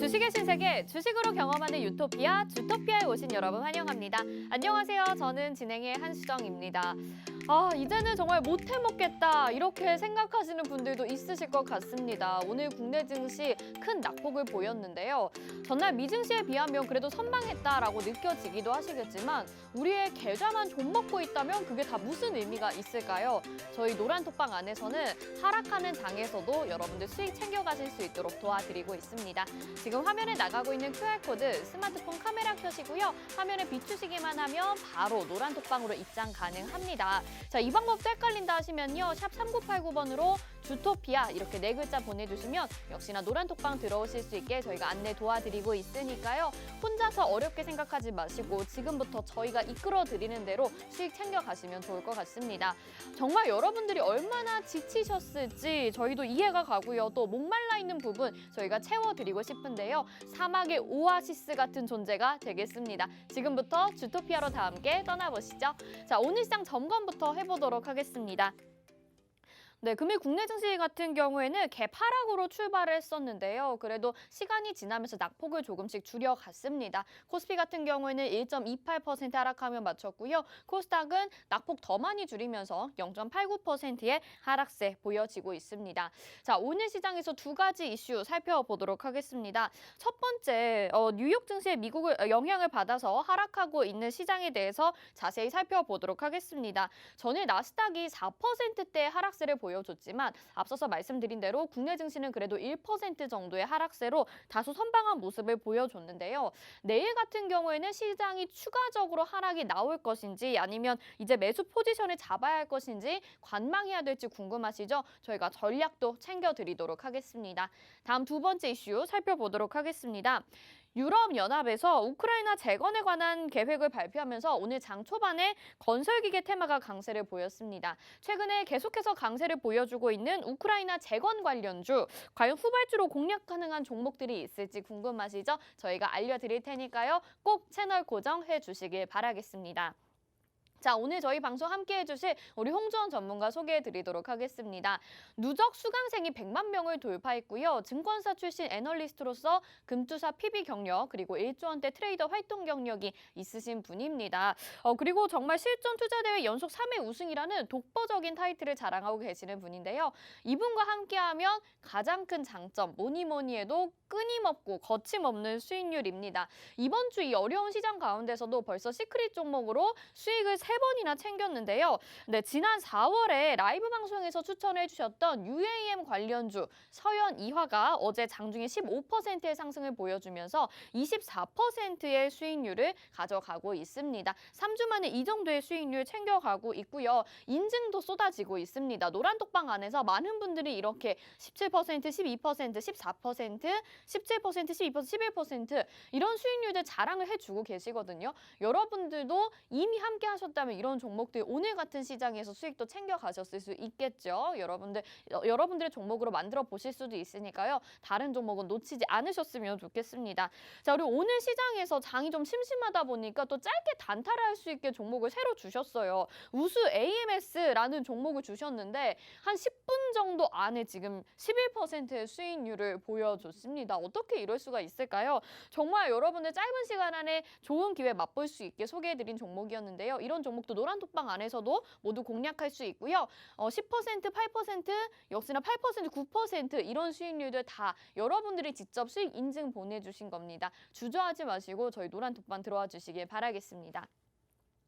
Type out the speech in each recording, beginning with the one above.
주식의 신세계, 주식으로 경험하는 유토피아, 주토피아에 오신 여러분 환영합니다. 안녕하세요. 저는 진행의 한수정입니다. 이제는 정말 못 해먹겠다 이렇게 생각하시는 분들도 있으실 것 같습니다. 오늘 국내 증시 큰 낙폭을 보였는데요. 전날 미증시에 비하면 그래도 선방했다라고 느껴지기도 하시겠지만 우리의 계좌만 좀 먹고 있다면 그게 다 무슨 의미가 있을까요? 저희 노란톡방 안에서는 하락하는 장에서도 여러분들 수익 챙겨가실 수 있도록 도와드리고 있습니다. 지금 화면에 나가고 있는 QR코드 스마트폰 카메라 켜시고요. 화면에 비추시기만 하면 바로 노란톡방으로 입장 가능합니다. 자, 이 방법도 헷갈린다 하시면요. 샵 3989번으로 주토피아 이렇게 네 글자 보내주시면 역시나 노란톡방 들어오실 수 있게 저희가 안내 도와드리고 있으니까요. 혼자서 어렵게 생각하지 마시고 지금부터 저희가 이끌어드리는 대로 수익 챙겨가시면 좋을 것 같습니다. 정말 여러분들이 얼마나 지치셨을지 저희도 이해가 가고요. 또 목말라 있는 부분 저희가 채워드리고 싶은데요. 사막의 오아시스 같은 존재가 되겠습니다. 지금부터 주토피아로 다 함께 떠나보시죠. 자, 오늘 시장 점검부터 해보도록 하겠습니다. 네, 금일 국내 증시 같은 경우에는 개파락으로 출발을 했었는데요. 그래도 시간이 지나면서 낙폭을 조금씩 줄여갔습니다. 코스피 같은 경우에는 1.28% 하락하며 마쳤고요. 코스닥은 낙폭 더 많이 줄이면서 0.89%의 하락세 보여지고 있습니다. 자, 오늘 시장에서 두 가지 이슈 살펴보도록 하겠습니다. 첫 번째, 뉴욕 증시의 미국을 영향을 받아서 하락하고 있는 시장에 대해서 자세히 살펴보도록 하겠습니다. 전일 나스닥이 4%대 하락세를 보여줬지만 앞서서 말씀드린 대로 국내 증시는 그래도 1% 정도의 하락세로 다소 선방한 모습을 보여줬는데요. 내일 같은 경우에는 시장이 추가적으로 하락이 나올 것인지 아니면 이제 매수 포지션을 잡아야 할 것인지 관망해야 될지 궁금하시죠? 저희가 전략도 챙겨드리도록 하겠습니다. 다음 두 번째 이슈 살펴보도록 하겠습니다. 유럽연합에서 우크라이나 재건에 관한 계획을 발표하면서 오늘 장 초반에 건설기계 테마가 강세를 보였습니다. 최근에 계속해서 강세를 보여주고 있는 우크라이나 재건 관련주, 과연 후발주로 공략 가능한 종목들이 있을지 궁금하시죠? 저희가 알려드릴 테니까요. 꼭 채널 고정해 주시길 바라겠습니다. 자, 오늘 저희 방송 함께 해주실 우리 홍주원 전문가 소개해드리도록 하겠습니다. 누적 수강생이 100만 명을 돌파했고요. 증권사 출신 애널리스트로서 금투사 PB 경력 그리고 1조 원대 트레이더 활동 경력이 있으신 분입니다. 그리고 정말 실전 투자대회 연속 3회 우승이라는 독보적인 타이틀을 자랑하고 계시는 분인데요. 이분과 함께하면 가장 큰 장점 뭐니 해도 끊임없고 거침없는 수익률입니다. 이번 주 이 어려운 시장 가운데서도 벌써 시크릿 종목으로 수익을 3번이나 챙겼는데요. 네, 지난 4월에 라이브 방송에서 추천해 주셨던 UAM 관련주 서현 이화가 어제 장중에 15%의 상승을 보여주면서 24%의 수익률을 가져가고 있습니다. 3주 만에 이 정도의 수익률 챙겨가고 있고요. 인증도 쏟아지고 있습니다. 노란톡방 안에서 많은 분들이 이렇게 17%, 12%, 14%, 17%, 12%, 11% 이런 수익률들 자랑을 해주고 계시거든요. 여러분들도 이미 함께 하셨다면 이런 종목들 오늘 같은 시장에서 수익도 챙겨가셨을 수 있겠죠. 여러분들의 종목으로 만들어 보실 수도 있으니까요. 다른 종목은 놓치지 않으셨으면 좋겠습니다. 자, 그리고 오늘 시장에서 장이 좀 심심하다 보니까 또 짧게 단타를 할 수 있게 종목을 새로 주셨어요. 우수 AMS라는 종목을 주셨는데 한 10분 정도 안에 지금 11%의 수익률을 보여줬습니다. 어떻게 이럴 수가 있을까요? 정말 여러분들 짧은 시간 안에 좋은 기회 맛볼 수 있게 소개해드린 종목이었는데요. 이런 종목도 노란톡방 안에서도 모두 공략할 수 있고요. 10%, 8%, 역시나 8%, 9% 이런 수익률들 다 여러분들이 직접 수익 인증 보내주신 겁니다. 주저하지 마시고 저희 노란톡방 들어와 주시길 바라겠습니다.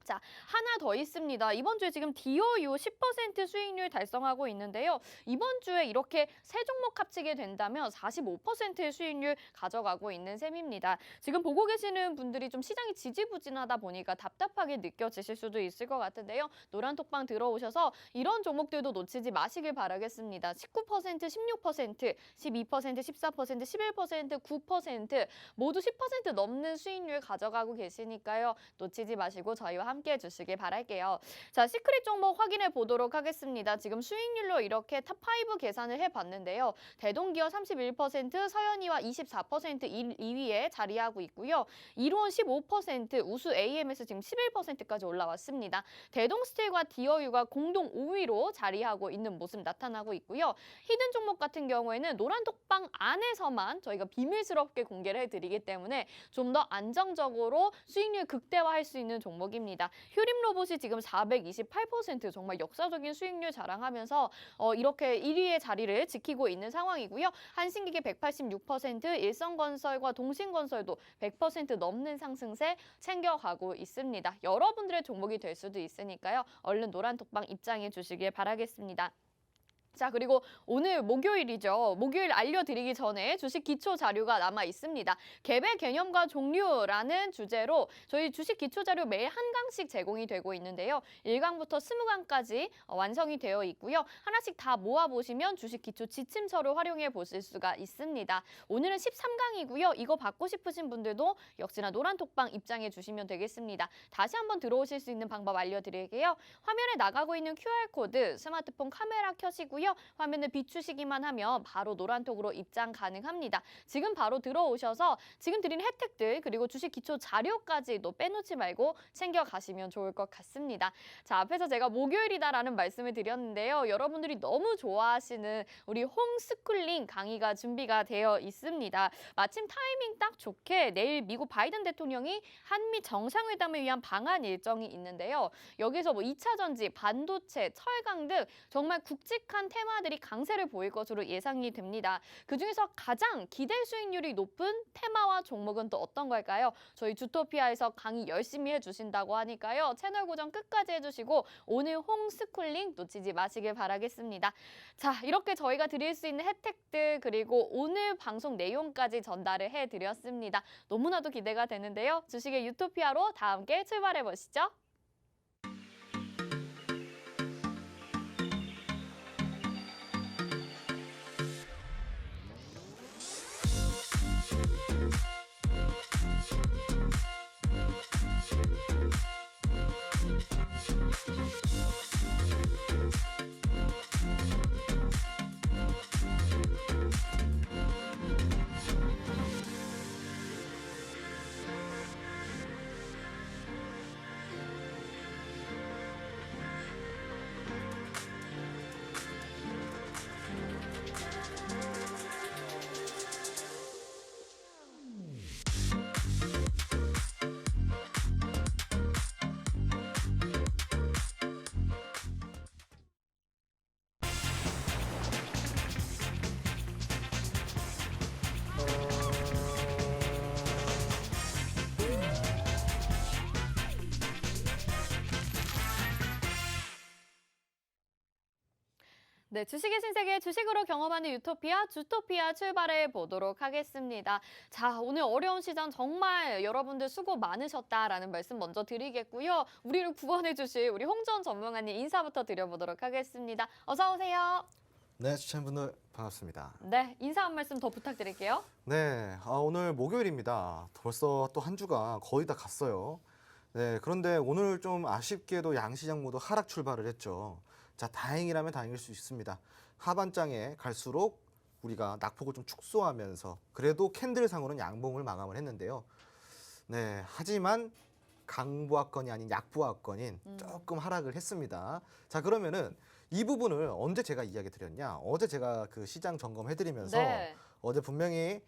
자, 하나 더 있습니다. 이번 주에 지금 DOU 10% 수익률 달성하고 있는데요. 이번 주에 이렇게 세 종목 합치게 된다면 45%의 수익률 가져가고 있는 셈입니다. 지금 보고 계시는 분들이 좀 시장이 지지부진하다 보니까 답답하게 느껴지실 수도 있을 것 같은데요. 노란톡방 들어오셔서 이런 종목들도 놓치지 마시길 바라겠습니다. 19%, 16%, 12%, 14%, 11%, 9% 모두 10% 넘는 수익률 가져가고 계시니까요. 놓치지 마시고 저희와 함께 함께 해주시길 바랄게요. 자, 시크릿 종목 확인해 보도록 하겠습니다. 지금 수익률로 이렇게 탑5 계산을 해봤는데요. 대동기업 31%, 서현이와 24% 2위에 자리하고 있고요. 이로운 15%, 우수 AMS 지금 11%까지 올라왔습니다. 대동스틸과 디어유가 공동 5위로 자리하고 있는 모습 나타나고 있고요. 히든 종목 같은 경우에는 노란톡방 안에서만 저희가 비밀스럽게 공개를 해드리기 때문에 좀 더 안정적으로 수익률 극대화할 수 있는 종목입니다. 휴림로봇이 지금 428% 정말 역사적인 수익률 자랑하면서 이렇게 1위의 자리를 지키고 있는 상황이고요. 한신기계 186%, 일성건설과 동신건설도 100% 넘는 상승세 챙겨가고 있습니다. 여러분들의 종목이 될 수도 있으니까요. 얼른 노란톡방 입장해 주시길 바라겠습니다. 자, 그리고 오늘 목요일이죠. 목요일 알려드리기 전에 주식 기초 자료가 남아 있습니다. 개별 개념과 종류라는 주제로 저희 주식 기초 자료 매일 한 강씩 제공이 되고 있는데요. 1강부터 20강까지 완성이 되어 있고요. 하나씩 다 모아보시면 주식 기초 지침서를 활용해 보실 수가 있습니다. 오늘은 13강이고요. 이거 받고 싶으신 분들도 역시나 노란톡방 입장해 주시면 되겠습니다. 다시 한번 들어오실 수 있는 방법 알려드릴게요. 화면에 나가고 있는 QR코드 스마트폰 카메라 켜시고요. 화면을 비추시기만 하면 바로 노란톡으로 입장 가능합니다. 지금 바로 들어오셔서 지금 드린 혜택들 그리고 주식 기초 자료까지도 빼놓지 말고 챙겨가시면 좋을 것 같습니다. 자, 앞에서 제가 목요일이다라는 말씀을 드렸는데요. 여러분들이 너무 좋아하시는 우리 홈스쿨링 강의가 준비가 되어 있습니다. 마침 타이밍 딱 좋게 내일 미국 바이든 대통령이 한미 정상회담을 위한 방한 일정이 있는데요. 여기서 뭐 2차 전지, 반도체, 철강 등 정말 굵직한 테마들이 강세를 보일 것으로 예상이 됩니다. 그중에서 가장 기대 수익률이 높은 테마와 종목은 또 어떤 걸까요? 저희 주토피아에서 강의 열심히 해주신다고 하니까요. 채널 고정 끝까지 해주시고 오늘 홈스쿨링 놓치지 마시길 바라겠습니다. 자, 이렇게 저희가 드릴 수 있는 혜택들 그리고 오늘 방송 내용까지 전달을 해드렸습니다. 너무나도 기대가 되는데요. 주식의 유토피아로 다 함께 출발해 보시죠. 네, 주식의 신세계 주식으로 경험하는 유토피아, 주토피아 출발해 보도록 하겠습니다. 자, 오늘 어려운 시장 정말 여러분들 수고 많으셨다라는 말씀 먼저 드리겠고요. 우리를 구원해 주실 우리 홍전 전문가님 인사부터 드려보도록 하겠습니다. 어서 오세요. 네, 시청자분들 반갑습니다. 네, 인사 한 말씀 더 부탁드릴게요. 네, 오늘 목요일입니다. 벌써 또 한 주가 거의 다 갔어요. 네, 그런데 오늘 좀 아쉽게도 양시장 모두 하락 출발을 했죠. 자, 다행이라면 다행일 수 있습니다. 하반장에 갈수록 우리가 낙폭을 좀 축소하면서 그래도 캔들상으로는 양봉을 마감을 했는데요. 네, 하지만 강보합권이 아닌 약보합권인 조금 하락을 했습니다. 자, 그러면은 이 부분을 언제 제가 이야기 드렸냐? 어제 제가 그 시장 점검해드리면서 네. 어제 분명히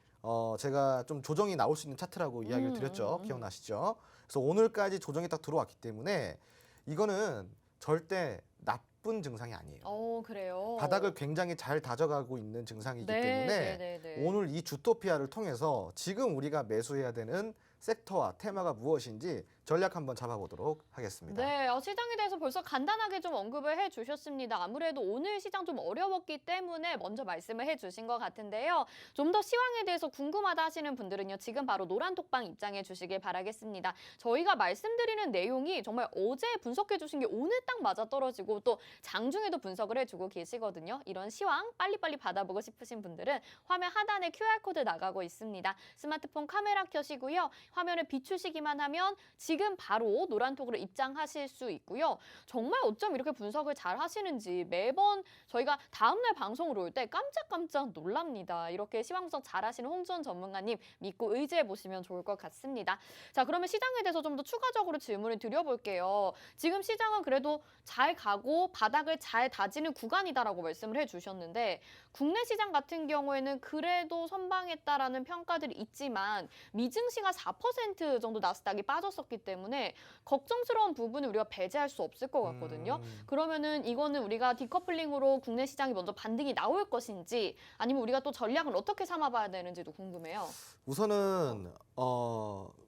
제가 좀 조정이 나올 수 있는 차트라고 이야기를 드렸죠. 기억나시죠? 그래서 오늘까지 조정이 딱 들어왔기 때문에 이거는 절대 나쁜 증상이 아니에요. 그래요. 바닥을 굉장히 잘 다져가고 있는 증상이기 네, 때문에 네. 오늘 이 주토피아를 통해서 지금 우리가 매수해야 되는 섹터와 테마가 무엇인지 전략 한번 잡아보도록 하겠습니다. 네, 시장에 대해서 벌써 간단하게 좀 언급을 해주셨습니다. 아무래도 오늘 시장 좀 어려웠기 때문에 먼저 말씀을 해주신 것 같은데요. 좀 더 시황에 대해서 궁금하다 하시는 분들은요. 지금 바로 노란톡방 입장해 주시길 바라겠습니다. 저희가 말씀드리는 내용이 정말 어제 분석해 주신 게 오늘 딱 맞아떨어지고 또 장중에도 분석을 해주고 계시거든요. 이런 시황 빨리빨리 받아보고 싶으신 분들은 화면 하단에 QR코드 나가고 있습니다. 스마트폰 카메라 켜시고요. 화면을 비추시기만 하면 지금 지금 바로 노란톡으로 입장하실 수 있고요. 정말 어쩜 이렇게 분석을 잘 하시는지 매번 저희가 다음날 방송으로 올 때 깜짝깜짝 놀랍니다. 이렇게 시황 분석 잘 하시는 홍주원 전문가님 믿고 의지해 보시면 좋을 것 같습니다. 자, 그러면 시장에 대해서 좀 더 추가적으로 질문을 드려볼게요. 지금 시장은 그래도 잘 가고 바닥을 잘 다지는 구간이다라고 말씀을 해주셨는데 국내 시장 같은 경우에는 그래도 선방했다라는 평가들이 있지만 미증시가 4% 정도 나스닥이 빠졌었기 때문에 걱정스러운 부분을 우리가 배제할 수 없을 것 같거든요. 그러면은 이거는 우리가 디커플링으로 국내 시장이 먼저 반등이 나올 것인지 아니면 우리가 또 전략을 어떻게 삼아봐야 되는지도 궁금해요. 우선은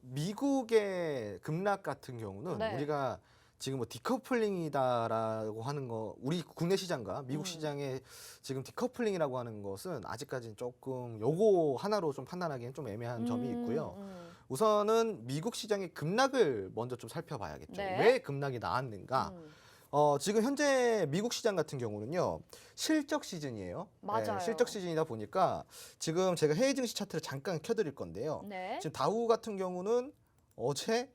미국의 급락 같은 경우는 네. 우리가 지금 뭐 디커플링이다라고 하는 거, 우리 국내 시장과 미국 시장의 지금 디커플링이라고 하는 것은 아직까지는 조금 요거 하나로 좀 판단하기엔 좀 애매한 점이 있고요. 우선은 미국 시장의 급락을 먼저 좀 살펴봐야겠죠. 네. 왜 급락이 나왔는가? 지금 현재 미국 시장 같은 경우는요, 실적 시즌이에요. 맞아요. 실적 시즌이다 보니까 지금 제가 해외 증시 차트를 잠깐 켜드릴 건데요. 네. 지금 다우 같은 경우는 어제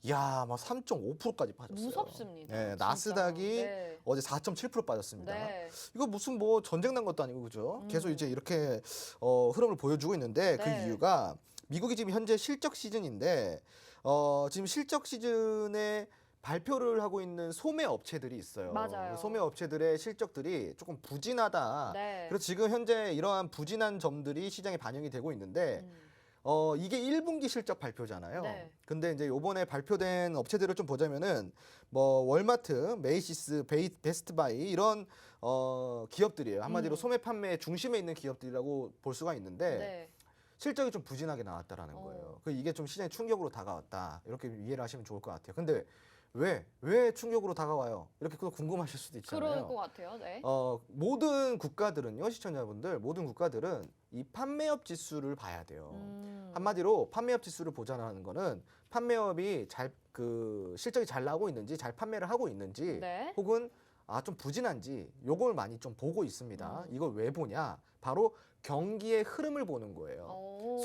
막 3.5%까지 빠졌어요. 무섭습니다. 네, 진짜. 나스닥이 네. 어제 4.7% 빠졌습니다. 네. 이거 무슨 뭐 전쟁 난 것도 아니고 그죠? 계속 이제 이렇게 흐름을 보여주고 있는데 그 네. 이유가 미국이 지금 현재 실적 시즌인데 지금 실적 시즌에 발표를 하고 있는 소매 업체들이 있어요. 맞아요. 소매 업체들의 실적들이 조금 부진하다. 네. 그래서 지금 현재 이러한 부진한 점들이 시장에 반영이 되고 있는데 이게 1분기 실적 발표잖아요. 네. 근데 이제 요번에 발표된 업체들을 좀 보자면은 뭐 월마트, 메이시스, 베스트바이 이런 기업들이에요. 한마디로 소매 판매 중심에 있는 기업들이라고 볼 수가 있는데 네. 실적이 좀 부진하게 나왔다라는 거예요. 이게 좀 시장에 충격으로 다가왔다. 이렇게 이해를 하시면 좋을 것 같아요. 근데 왜 충격으로 다가와요? 이렇게 또 궁금하실 수도 그럴 있잖아요. 것 같아요. 네. 모든 국가들은요, 시청자분들, 모든 국가들은 이 판매업 지수를 봐야 돼요. 한마디로 판매업 지수를 보자는 거는 판매업이 실적이 잘 나오고 있는지, 잘 판매를 하고 있는지, 네. 혹은 좀 부진한지 요걸 많이 좀 보고 있습니다. 이걸 왜 보냐? 바로 경기의 흐름을 보는 거예요. 오.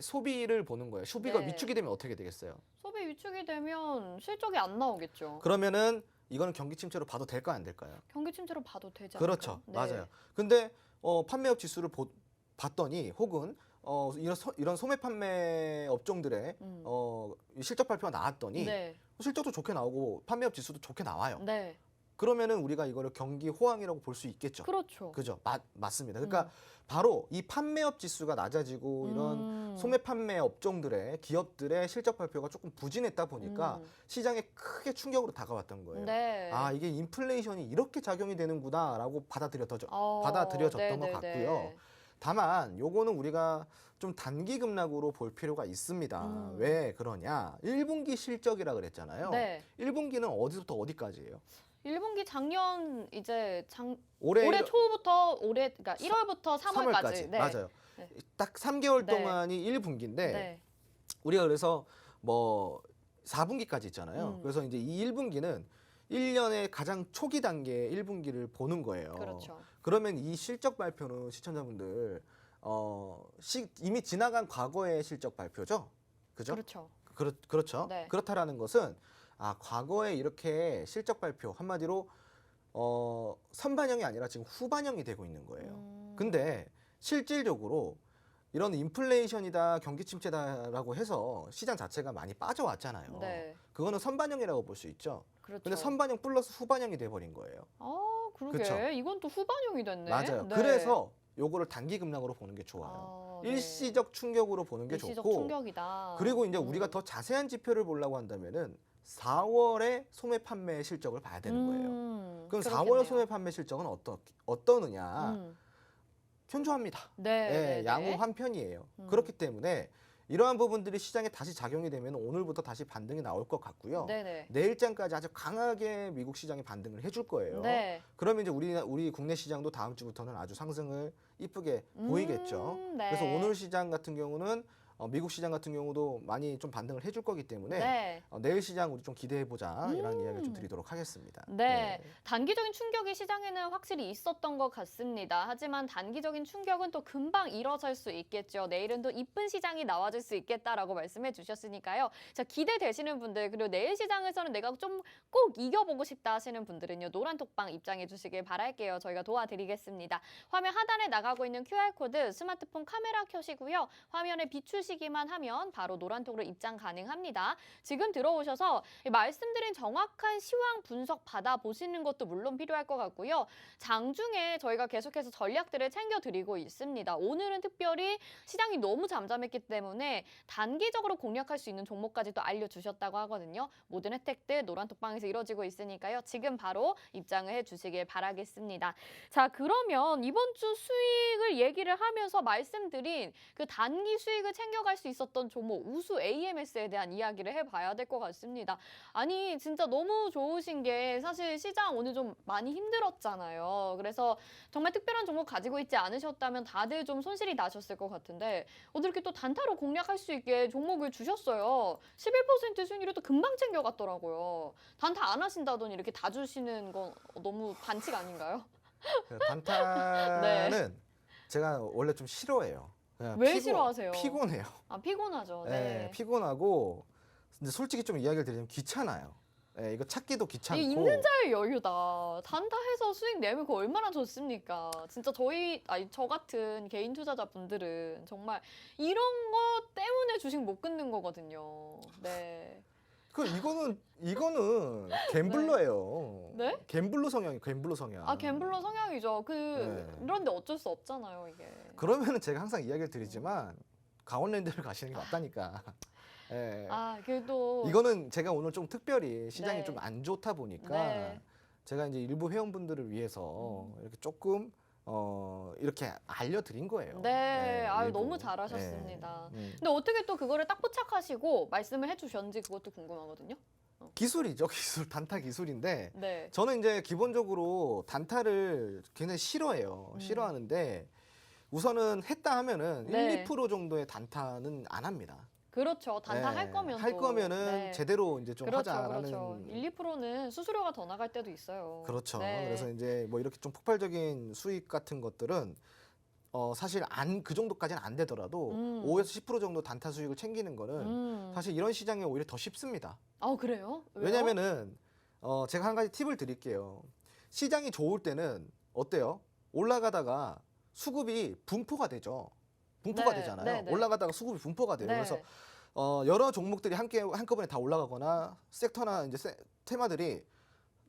소비를 보는 거예요. 소비가 네. 위축이 되면 어떻게 되겠어요? 소비 위축이 되면 실적이 안 나오겠죠. 그러면은 이거는 경기 침체로 봐도 될까요, 안 될까요? 경기 침체로 봐도 되지 않을까요? 그렇죠. 네. 맞아요. 근데 판매업 지수를 봤더니 혹은 이런 소매 판매 업종들의 실적 발표가 나왔더니 네. 실적도 좋게 나오고 판매업 지수도 좋게 나와요. 네. 그러면은 우리가 이거를 경기 호황이라고 볼 수 있겠죠. 그렇죠. 그죠? 맞습니다. 그러니까 바로 이 판매업 지수가 낮아지고 이런 소매 판매 업종들의 기업들의 실적 발표가 조금 부진했다 보니까 시장에 크게 충격으로 다가왔던 거예요. 네. 이게 인플레이션이 이렇게 작용이 되는구나라고 받아들여졌던 네네네. 것 같고요. 다만 요거는 우리가 좀 단기 급락으로 볼 필요가 있습니다. 왜 그러냐? 1분기 실적이라 그랬잖아요. 네. 1분기는 어디서부터 어디까지예요? 1분기 작년 이제 올해 올해 초부터 그러니까 1월부터 3월까지. 네. 맞아요. 네. 딱 3개월 네. 동안이 1분기인데 네. 우리가 그래서 뭐 4분기까지 있잖아요. 그래서 이제 이 1분기는 1년의 가장 초기 단계의 1분기를 보는 거예요. 그렇죠. 그러면 이 실적 발표는 시청자분들 이미 지나간 과거의 실적 발표죠. 그죠? 그렇죠. 그렇죠. 네. 그렇다라는 것은 과거에 이렇게 실적 발표 한마디로 선반영이 아니라 지금 후반영이 되고 있는 거예요. 근데 실질적으로 이런 인플레이션이다, 경기 침체다라고 해서 시장 자체가 많이 빠져왔잖아요. 네. 그거는 선반영이라고 볼 수 있죠. 그렇죠. 근데 선반영 플러스 후반영이 돼버린 거예요. 그러게. 그쵸? 이건 또 후반용이 됐네. 맞아요. 네. 그래서 요거를 단기 급락으로 보는 게 좋아요. 네. 일시적 충격으로 보는 게 일시적 좋고, 충격이다. 그리고 이제 우리가 더 자세한 지표를 보려고 한다면은 4월의 소매 판매 실적을 봐야 되는 거예요. 그럼 4월 소매 판매 실적은 어떠느냐? 현저합니다. 네. 양호 한 편이에요. 그렇기 때문에 이러한 부분들이 시장에 다시 작용이 되면 오늘부터 다시 반등이 나올 것 같고요. 네네. 내일장까지 아주 강하게 미국 시장이 반등을 해줄 거예요. 네. 그러면 이제 우리 국내 시장도 다음 주부터는 아주 상승을 이쁘게 보이겠죠. 네. 그래서 오늘 시장 같은 경우는 미국 시장 같은 경우도 많이 좀 반등을 해줄 거기 때문에 네. 내일 시장 우리 좀 기대해 보자 이런 이야기를 좀 드리도록 하겠습니다. 네, 단기적인 충격이 시장에는 확실히 있었던 것 같습니다. 하지만 단기적인 충격은 또 금방 일어설 수 있겠죠. 내일은 또 이쁜 시장이 나와줄 수 있겠다라고 말씀해 주셨으니까요. 자, 기대되시는 분들 그리고 내일 시장에서는 내가 좀 꼭 이겨보고 싶다 하시는 분들은요. 노란톡방 입장해 주시길 바랄게요. 저희가 도와드리겠습니다. 화면 하단에 나가고 있는 QR코드 스마트폰 카메라 켜시고요. 화면에 비추시기만 하면 바로 노란톡으로 입장 가능합니다. 지금 들어오셔서 이 말씀드린 정확한 시황 분석 받아보시는 것도 물론 필요할 것 같고요. 장중에 저희가 계속해서 전략들을 챙겨드리고 있습니다. 오늘은 특별히 시장이 너무 잠잠했기 때문에 단기적으로 공략할 수 있는 종목까지도 알려주셨다고 하거든요. 모든 혜택들 노란톡방에서 이루어지고 있으니까요. 지금 바로 입장을 해주시길 바라겠습니다. 자, 그러면 이번 주 수익을 얘기를 하면서 말씀드린 그 단기 수익을 챙겨갈 수 있었던 종목 우수 AMS에 대한 이야기를 해봐야 될 것 같습니다. 아니 진짜 너무 좋으신 게 사실 시장 오늘 좀 많이 힘들었잖아요. 그래서 정말 특별한 종목 가지고 있지 않으셨다면 다들 좀 손실이 나셨을 것 같은데 오늘 이렇게 또 단타로 공략할 수 있게 종목을 주셨어요. 11% 수익률이 또 금방 챙겨갔더라고요. 단타 안 하신다더니 이렇게 다 주시는 건 너무 반칙 아닌가요? 단타는 제가 원래 좀 싫어해요. 그냥 왜 싫어하세요? 피곤해요. 아, 피곤하죠. 네, 네. 피곤하고 근데 솔직히 좀 이야기를 드리면 귀찮아요. 네, 이거 찾기도 귀찮고. 이게 있는 자의 여유다. 단타해서 수익 내면 그거 얼마나 좋습니까? 진짜 저 같은 개인 투자자분들은 정말 이런 거 때문에 주식 못 끊는 거거든요. 네. 이거는 갬블러예요. 네? 갬블러 성향이 갬블러 성향. 아, 갬블러 성향이죠. 네. 그런데 어쩔 수 없잖아요, 이게. 그러면은 제가 항상 이야기를 드리지만 강원랜드를 가시는 게 맞다니까. 예. 아, 그래도 이거는 제가 오늘 좀 특별히 시장이 네. 좀 안 좋다 보니까 네. 제가 이제 일부 회원분들을 위해서 이렇게 조금 이렇게 알려드린 거예요. 네, 아유, 일부. 너무 잘하셨습니다. 예. 근데 어떻게 또 그거를 딱 포착하시고 말씀을 해주셨는지 그것도 궁금하거든요. 기술이죠, 기술. 단타 기술인데 네. 저는 이제 기본적으로 단타를 굉장히 싫어해요. 싫어하는데 우선은 했다 하면은 네. 1~2% 정도의 단타는 안 합니다. 그렇죠. 단타 네. 할 거면 할 또. 거면은 네. 제대로 이제 좀 그렇죠, 하자라는 그렇죠. 1~2%는 수수료가 더 나갈 때도 있어요. 그렇죠. 네. 그래서 이제 뭐 이렇게 좀 폭발적인 수익 같은 것들은 사실 그 정도까지는 안 되더라도 5에서 10% 정도 단타 수익을 챙기는 거는 사실 이런 시장에 오히려 더 쉽습니다. 아, 그래요? 왜요? 왜냐면은 제가 한 가지 팁을 드릴게요. 시장이 좋을 때는 어때요? 올라가다가 수급이 분포가 되죠. 분포가 네, 되잖아요. 네, 네. 올라가다가 수급이 분포가 돼요. 네. 그래서 여러 종목들이 한꺼번에 다 올라가거나 섹터나 이제 테마들이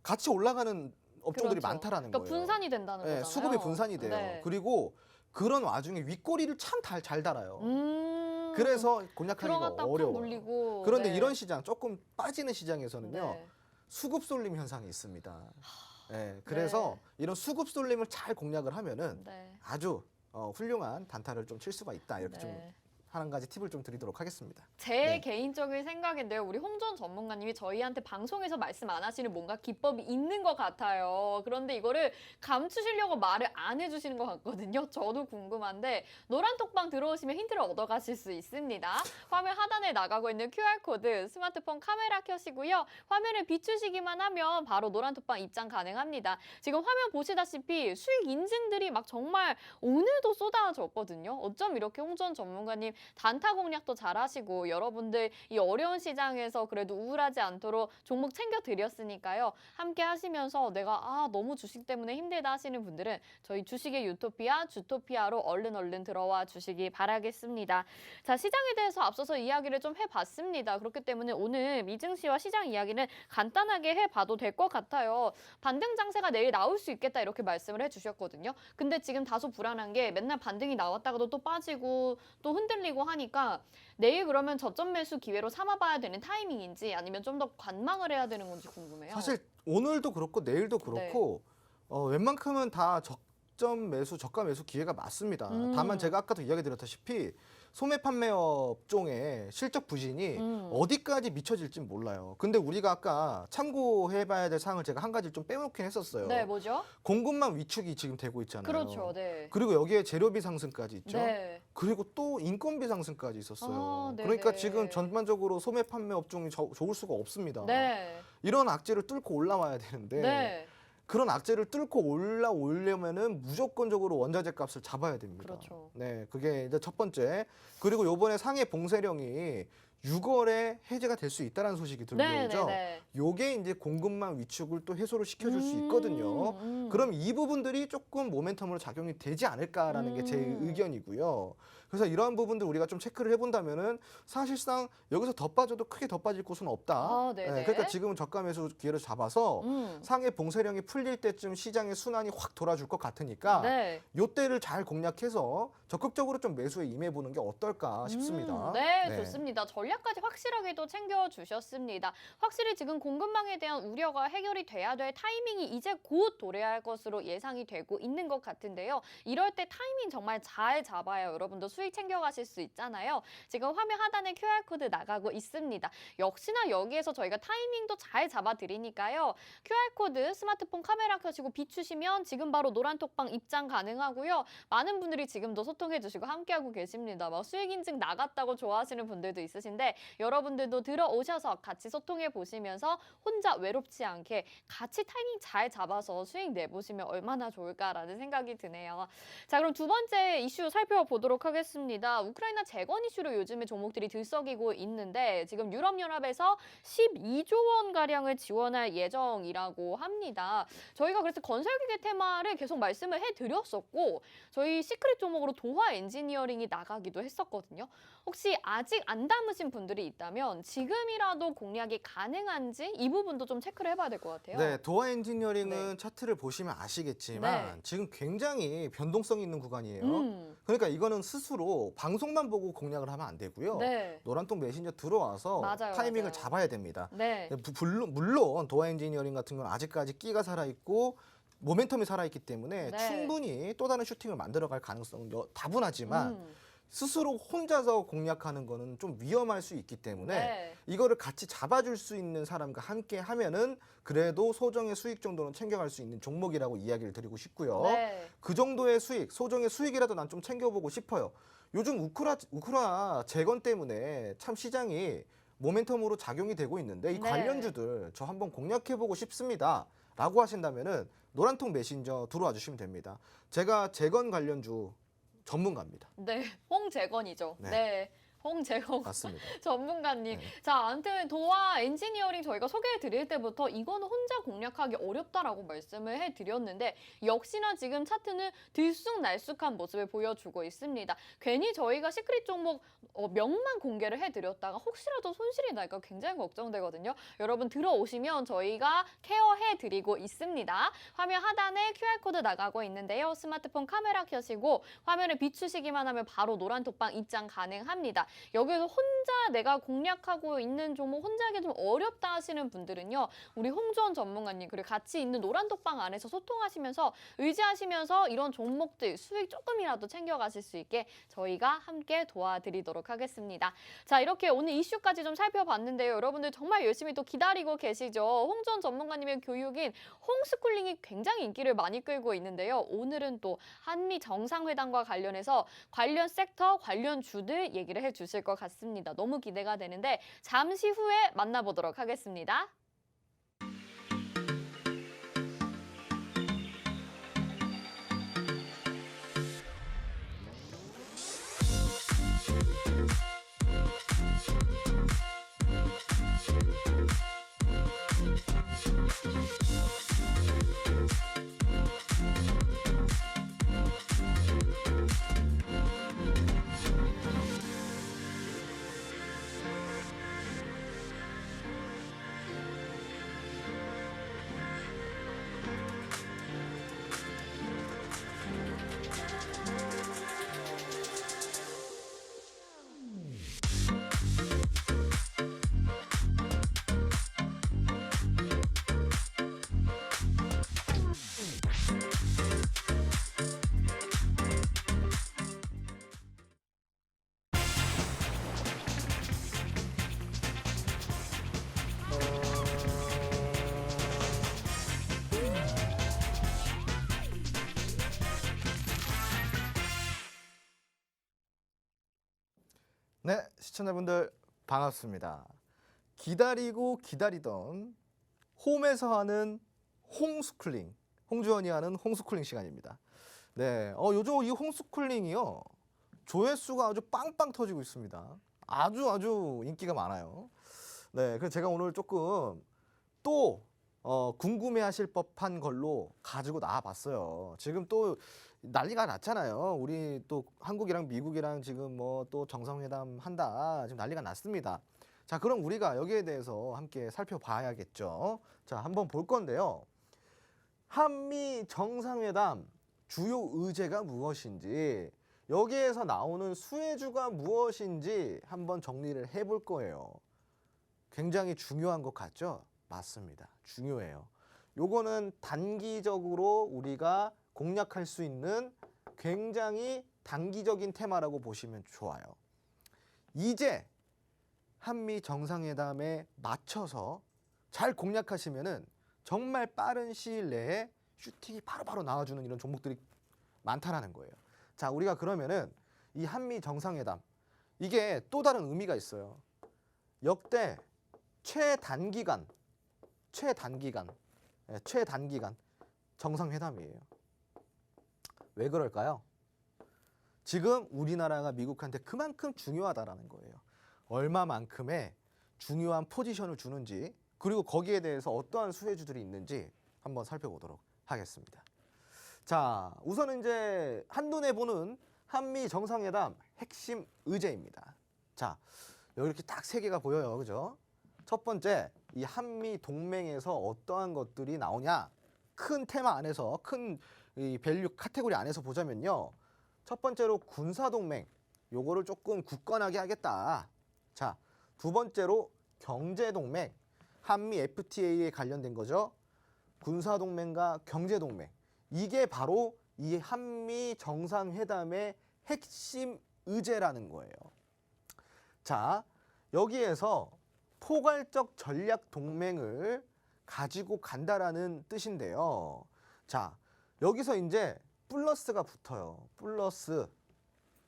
같이 올라가는 업종들이 그렇죠. 많다라는 그러니까 거예요. 분산이 된다는 네, 거잖아요. 수급이 분산이 돼요. 네. 그리고 그런 와중에 윗꼬리를 참 잘 달아요. 음. 그래서 공략하기가 들어갔다 팍 어려워요. 물리고. 그런데 네. 이런 시장 조금 빠지는 시장에서는요. 네. 수급 쏠림 현상이 있습니다. 네, 그래서 이런 수급 쏠림을 잘 공략을 하면은 네. 아주 훌륭한 단타를 좀 칠 수가 있다. 이렇게 좀 네. 한 가지 팁을 좀 드리도록 하겠습니다. 제 네. 개인적인 생각인데요. 우리 홍전 전문가님이 저희한테 방송에서 말씀 안 하시는 뭔가 기법이 있는 것 같아요. 그런데 이거를 감추시려고 말을 안 해주시는 것 같거든요. 저도 궁금한데 노란톡방 들어오시면 힌트를 얻어가실 수 있습니다. 화면 하단에 나가고 있는 QR코드 스마트폰 카메라 켜시고요. 화면을 비추시기만 하면 바로 노란톡방 입장 가능합니다. 지금 화면 보시다시피 수익 인증들이 막 정말 오늘도 쏟아졌거든요. 어쩜 이렇게 홍전 전문가님 단타 공략도 잘하시고 여러분들 이 어려운 시장에서 그래도 우울하지 않도록 종목 챙겨드렸으니까요. 함께 하시면서 내가 너무 주식 때문에 힘들다 하시는 분들은 저희 주식의 유토피아, 주토피아로 얼른 들어와 주시기 바라겠습니다. 자, 시장에 대해서 앞서서 이야기를 좀 해봤습니다. 그렇기 때문에 오늘 미증 씨와 시장 이야기는 간단하게 해봐도 될 것 같아요. 반등 장세가 내일 나올 수 있겠다 이렇게 말씀을 해주셨거든요. 근데 지금 다소 불안한 게 맨날 반등이 나왔다가도 또 빠지고 또 흔들리고 하니까 내일 그러면 저점 매수 기회로 삼아봐야 되는 타이밍인지 아니면 좀 더 관망을 해야 되는 건지 궁금해요. 사실 오늘도 그렇고 내일도 그렇고 웬만큼은 다 저가 매수 기회가 맞습니다. 다만 제가 아까도 이야기 드렸다시피 소매 판매 업종의 실적 부진이 음. 어디까지 미쳐질지 몰라요. 근데 우리가 아까 참고해봐야 될 사항을 제가 한 가지 좀 빼놓긴 했었어요. 네, 뭐죠? 공급망 위축이 지금 되고 있잖아요. 그렇죠. 네. 그리고 여기에 재료비 상승까지 있죠. 네. 그리고 또 인건비 상승까지 있었어요. 아, 네네. 그러니까 지금 전반적으로 소매 판매 업종이 좋을 수가 없습니다. 네. 이런 악재를 뚫고 올라와야 되는데 네. 그런 악재를 뚫고 올라오려면은 무조건적으로 원자재 값을 잡아야 됩니다. 그렇죠. 네, 그게 이제 첫 번째. 그리고 요번에 상해 봉쇄령이 6월에 해제가 될 수 있다는 소식이 들려오죠. 네. 요게 이제 공급망 위축을 또 해소를 시켜줄 수 있거든요. 그럼 이 부분들이 조금 모멘텀으로 작용이 되지 않을까라는 게 제 의견이고요. 그래서 이러한 부분들 우리가 좀 체크를 해본다면은 사실상 여기서 더 빠져도 크게 더 빠질 곳은 없다. 아, 네네. 그러니까 지금은 저가 매수 기회를 잡아서 상해 봉쇄령이 풀릴 때쯤 시장의 순환이 확 돌아줄 것 같으니까 네. 요때를 잘 공략해서 적극적으로 좀 매수에 임해보는 게 어떨까 싶습니다. 네, 좋습니다. 전략까지 확실하게도 챙겨주셨습니다. 확실히 지금 공급망에 대한 우려가 해결이 돼야 될 타이밍이 이제 곧 도래할 것으로 예상이 되고 있는 것 같은데요. 이럴 때 타이밍 정말 잘 잡아야 여러분도 수익 챙겨가실 수 있잖아요. 지금 화면 하단에 QR코드 나가고 있습니다. 역시나 여기에서 저희가 타이밍도 잘 잡아드리니까요. QR코드 스마트폰 카메라 켜시고 비추시면 지금 바로 노란톡방 입장 가능하고요. 많은 분들이 지금도 소통해주시고 함께하고 계십니다. 막 수익 인증 나갔다고 좋아하시는 분들도 있으신데 여러분들도 들어오셔서 같이 소통해 보시면서 혼자 외롭지 않게 같이 타이밍 잘 잡아서 수익 내보시면 얼마나 좋을까라는 생각이 드네요. 자, 그럼 두 번째 이슈 살펴보도록 하겠습니다. 우크라이나 재건 이슈로 요즘에 종목들이 들썩이고 있는데 지금 유럽연합에서 12조 원가량을 지원할 예정이라고 합니다. 저희가 그래서 건설기계 테마를 계속 말씀을 해드렸었고 저희 시크릿 종목으로 도화 엔지니어링이 나가기도 했었거든요. 혹시 아직 안 담으신 분들이 있다면 지금이라도 공략이 가능한지 이 부분도 좀 체크를 해봐야 될 것 같아요. 네, 도화 엔지니어링은 차트를 보시면 아시겠지만 네. 지금 굉장히 변동성 있는 구간이에요. 그러니까 이거는 스스로 방송만 보고 공략을 하면 안 되고요. 네. 노란통 메신저 들어와서 맞아요, 타이밍을 맞아요. 잡아야 됩니다. 네. 물론 도화 엔지니어링 같은 건 아직까지 끼가 살아있고 모멘텀이 살아있기 때문에 네. 충분히 또 다른 슈팅을 만들어갈 가능성은 다분하지만 스스로 혼자서 공략하는 거는 좀 위험할 수 있기 때문에 네. 이거를 같이 잡아줄 수 있는 사람과 함께 하면은 그래도 소정의 수익 정도는 챙겨갈 수 있는 종목이라고 이야기를 드리고 싶고요. 네. 그 정도의 수익, 소정의 수익이라도 난 좀 챙겨보고 싶어요. 요즘 우크라 재건 때문에 참 시장이 모멘텀으로 작용이 되고 있는데 이 네. 관련주들 저 한번 공략해보고 싶습니다. 라고 하신다면은 노란통 메신저 들어와 주시면 됩니다. 제가 재건 관련주 전문가입니다. 네. 홍재건이죠. 네. 네. 홍재건 맞습니다. 전문가님. 네. 자, 아무튼 도화 엔지니어링 저희가 소개해 드릴 때부터 이거는 혼자 공략하기 어렵다라고 말씀을 해 드렸는데 역시나 지금 차트는 들쑥날쑥한 모습을 보여주고 있습니다. 괜히 저희가 시크릿 종목 명만 공개를 해 드렸다가 혹시라도 손실이 날까 굉장히 걱정되거든요. 여러분 들어오시면 저희가 케어해 드리고 있습니다. 화면 하단에 QR코드 나가고 있는데요. 스마트폰 카메라 켜시고 화면을 비추시기만 하면 바로 노란 톡방 입장 가능합니다. 여기서 혼자 내가 공략하고 있는 종목 혼자 하기 좀 어렵다 하시는 분들은요. 우리 홍주원 전문가님 그리고 같이 있는 노란톡방 안에서 소통하시면서 의지하시면서 이런 종목들 수익 조금이라도 챙겨가실 수 있게 저희가 함께 도와드리도록 하겠습니다. 자, 이렇게 오늘 이슈까지 좀 살펴봤는데요. 여러분들 정말 열심히 또 기다리고 계시죠. 홍주원 전문가님의 교육인 홈스쿨링이 굉장히 인기를 많이 끌고 있는데요. 오늘은 또 한미 정상회담과 관련해서 관련 섹터, 관련 주들 얘기를 해주실 것 같습니다. 너무 기대가 되는데 잠시 후에 만나보도록 하겠습니다. 네, 시청자분들 반갑습니다. 기다리고 기다리던 홈에서 하는 홈스쿨링, 홍주원이 하는 홈스쿨링 시간입니다. 네, 요즘 이 홈스쿨링이요, 조회수가 아주 빵빵 터지고 있습니다. 아주 인기가 많아요. 네, 그래서 제가 오늘 조금 또 궁금해하실 법한 걸로 가지고 나와봤어요. 지금 또 난리가 났잖아요. 우리 또 한국이랑 미국이랑 지금 뭐 또 정상회담 한다. 지금 난리가 났습니다. 자, 그럼 우리가 여기에 대해서 함께 살펴봐야겠죠. 자, 한번 볼 건데요. 한미 정상회담 주요 의제가 무엇인지, 여기에서 나오는 수혜주가 무엇인지 한번 정리를 해볼 거예요. 굉장히 중요한 것 같죠? 맞습니다. 중요해요. 요거는 단기적으로 우리가 공략할 수 있는 굉장히 단기적인 테마라고 보시면 좋아요. 이제 한미 정상회담에 맞춰서 잘 공략하시면은 정말 빠른 시일 내에 슈팅이 바로바로 나와주는 이런 종목들이 많다라는 거예요. 자, 우리가 그러면은 이 한미 정상회담, 이게 또 다른 의미가 있어요. 역대 최단기간 정상회담이에요. 왜 그럴까요? 지금 우리나라가 미국한테 그만큼 중요하다라는 거예요. 얼마만큼의 중요한 포지션을 주는지, 그리고 거기에 대해서 어떠한 수혜주들이 있는지 한번 살펴보도록 하겠습니다. 자, 우선은 이제 한눈에 보는 한미 정상회담 핵심 의제입니다. 자, 여기 이렇게 딱 세 개가 보여요. 그죠? 첫 번째, 이 한미 동맹에서 어떠한 것들이 나오냐? 큰 테마 안에서, 큰 이 밸류 카테고리 안에서 보자면요. 첫 번째로 군사동맹, 요거를 조금 굳건하게 하겠다. 자, 두 번째로 경제동맹, 한미 FTA에 관련된 거죠. 군사동맹과 경제동맹. 이게 바로 이 한미 정상회담의 핵심 의제라는 거예요. 자, 여기에서 포괄적 전략 동맹을 가지고 간다라는 뜻인데요. 자, 여기서 이제 플러스가 붙어요. 플러스.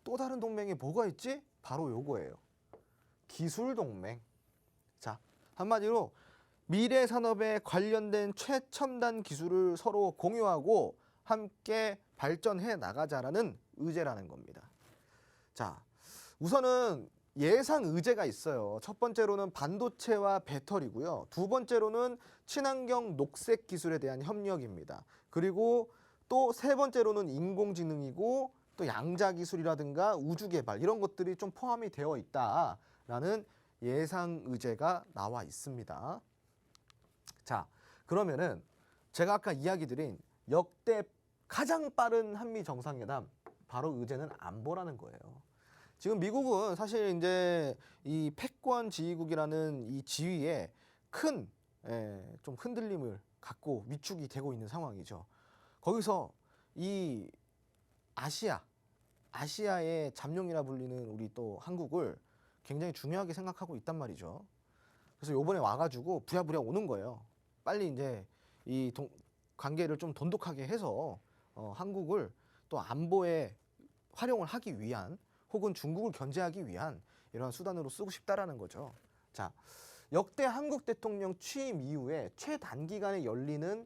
또 다른 동맹이 뭐가 있지? 바로 요거예요. 기술 동맹. 자, 한마디로 미래 산업에 관련된 최첨단 기술을 서로 공유하고 함께 발전해 나가자라는 의제라는 겁니다. 자, 우선은 예상 의제가 있어요. 첫 번째로는 반도체와 배터리고요. 두 번째로는 친환경 녹색 기술에 대한 협력입니다. 그리고 또 세 번째로는 인공지능이고, 또 양자 기술이라든가 우주 개발, 이런 것들이 좀 포함이 되어 있다라는 예상 의제가 나와 있습니다. 자, 그러면은 제가 아까 이야기 드린 역대 가장 빠른 한미 정상회담, 바로 의제는 안보라는 거예요. 지금 미국은 사실 이제 이 패권 지휘국이라는 이 지위에 큰 좀 흔들림을 갖고 위축이 되고 있는 상황이죠. 거기서 이 아시아의 잠룡이라 불리는 우리 또 한국을 굉장히 중요하게 생각하고 있단 말이죠. 그래서 요번에 와가지고 부랴부랴 오는 거예요. 빨리 이제 이 관계를 좀 돈독하게 해서 한국을 또 안보에 활용을 하기 위한, 혹은 중국을 견제하기 위한 이러한 수단으로 쓰고 싶다라는 거죠. 자, 역대 한국 대통령 취임 이후에 최단기간에 열리는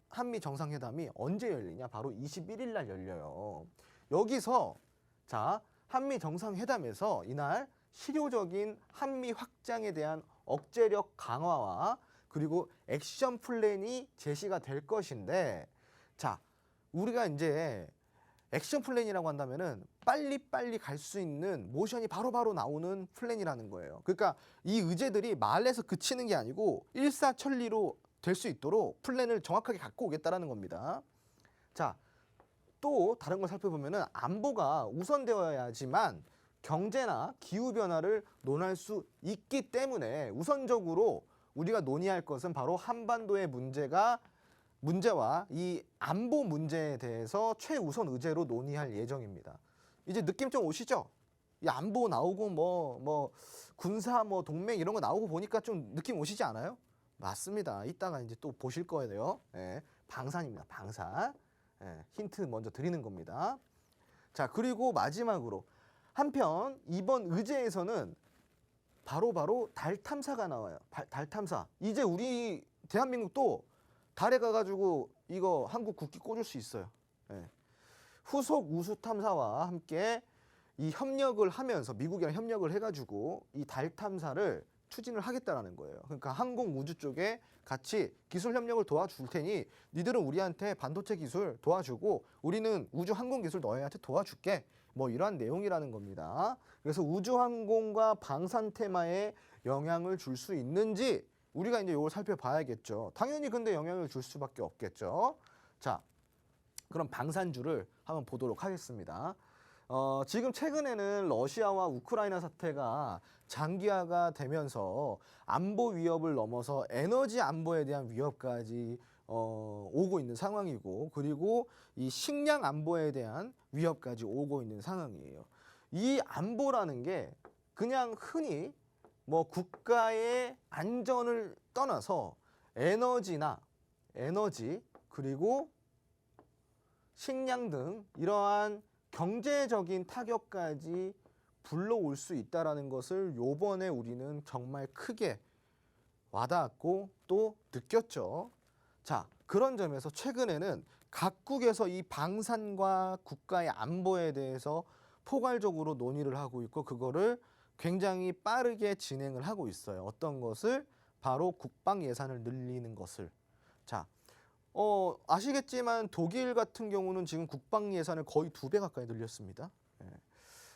한미 정상회담이 언제 열리냐? 바로 21일 날 열려요. 여기서 자, 한미 정상회담에서 이날 실효적인 한미 확장에 대한 억제력 강화와 그리고 액션 플랜이 제시가 될 것인데, 자, 우리가 이제 액션 플랜이라고 한다면은 빨리빨리 갈 수 있는 모션이 바로바로 나오는 플랜이라는 거예요. 그러니까 이 의제들이 말에서 그치는 게 아니고 일사천리로 될 수 있도록 플랜을 정확하게 갖고 오겠다라는 겁니다. 자, 또 다른 걸 살펴보면은 안보가 우선되어야지만 경제나 기후 변화를 논할 수 있기 때문에 우선적으로 우리가 논의할 것은 바로 한반도의 문제와 이 안보 문제에 대해서 최우선 의제로 논의할 예정입니다. 이제 느낌 좀 오시죠? 이 안보 나오고 뭐 군사 동맹 이런 거 나오고 보니까 좀 느낌 오시지 않아요? 맞습니다. 이따가 이제 또 보실 거예요. 예, 방산입니다. 방산. 예, 힌트 먼저 드리는 겁니다. 자, 그리고 마지막으로 한편 이번 의제에서는 바로 달 탐사가 나와요. 달 탐사. 이제 우리 대한민국도 달에 가가지고 이거 한국 국기 꽂을 수 있어요. 예. 후속 우수 탐사와 함께 이 협력을 하면서 미국이랑 협력을 해가지고 이 달 탐사를 추진을 하겠다라는 거예요. 그러니까 항공 우주 쪽에 같이 기술 협력을 도와줄 테니 니들은 우리한테 반도체 기술 도와주고 우리는 우주 항공 기술 너희한테 도와줄게. 뭐 이러한 내용이라는 겁니다. 그래서 우주 항공과 방산 테마에 영향을 줄 수 있는지 우리가 이제 이걸 살펴봐야겠죠. 당연히 근데 영향을 줄 수밖에 없겠죠. 자, 그럼 방산주를 한번 보도록 하겠습니다. 지금 최근에는 러시아와 우크라이나 사태가 장기화가 되면서 안보 위협을 넘어서 에너지 안보에 대한 위협까지 오고 있는 상황이고, 그리고 이 식량 안보에 대한 위협까지 오고 있는 상황이에요. 이 안보라는 게 그냥 흔히 뭐 국가의 안전을 떠나서 에너지 그리고 식량 등 이러한 경제적인 타격까지 불러올 수 있다는 것을 요번에 우리는 정말 크게 와닿았고 또 느꼈죠. 자, 그런 점에서 최근에는 각국에서 이 방산과 국가의 안보에 대해서 포괄적으로 논의를 하고 있고, 그거를 굉장히 빠르게 진행을 하고 있어요. 어떤 것을? 바로 국방 예산을 늘리는 것을. 자, 아시겠지만 독일 같은 경우는 지금 국방 예산을 거의 2배 가까이 늘렸습니다. 예.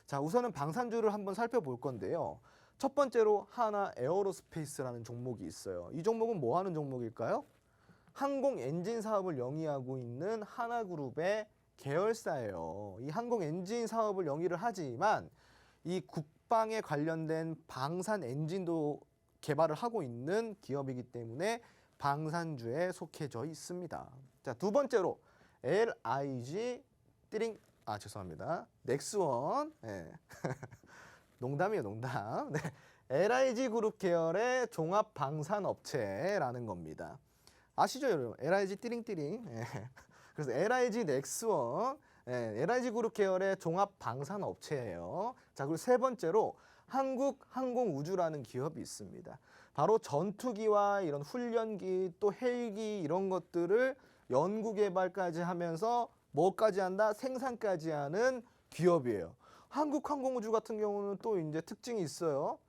자, 우선은 방산주를 한번 살펴볼 건데요. 첫 번째로 하나 에어로스페이스라는 종목이 있어요. 이 종목은 뭐 하는 종목일까요? 항공 엔진 사업을 영위하고 있는 하나그룹의 계열사예요. 이 항공 엔진 사업을 영위를 하지만 이 국방에 관련된 방산 엔진도 개발을 하고 있는 기업이기 때문에 방산주에 속해져 있습니다. 자, 두 번째로 LIG 죄송합니다. 넥스원. 네. 농담이에요, 농담. 네. LIG 그룹 계열의 종합 방산 업체라는 겁니다. 아시죠, 여러분? LIG 띠링띠링. 네. 그래서 LIG 넥스원, LIG 그룹 계열의 종합 방산 업체예요. 자, 그리고 세 번째로 한국 항공우주라는 기업이 있습니다. 바로 전투기와 이런 훈련기 또 헬기 이런 것들을 연구 개발까지 하면서 뭐까지 한다? 생산까지 하는 기업이에요. 한국 항공우주 같은 경우는 또 이제 특징이 있어요.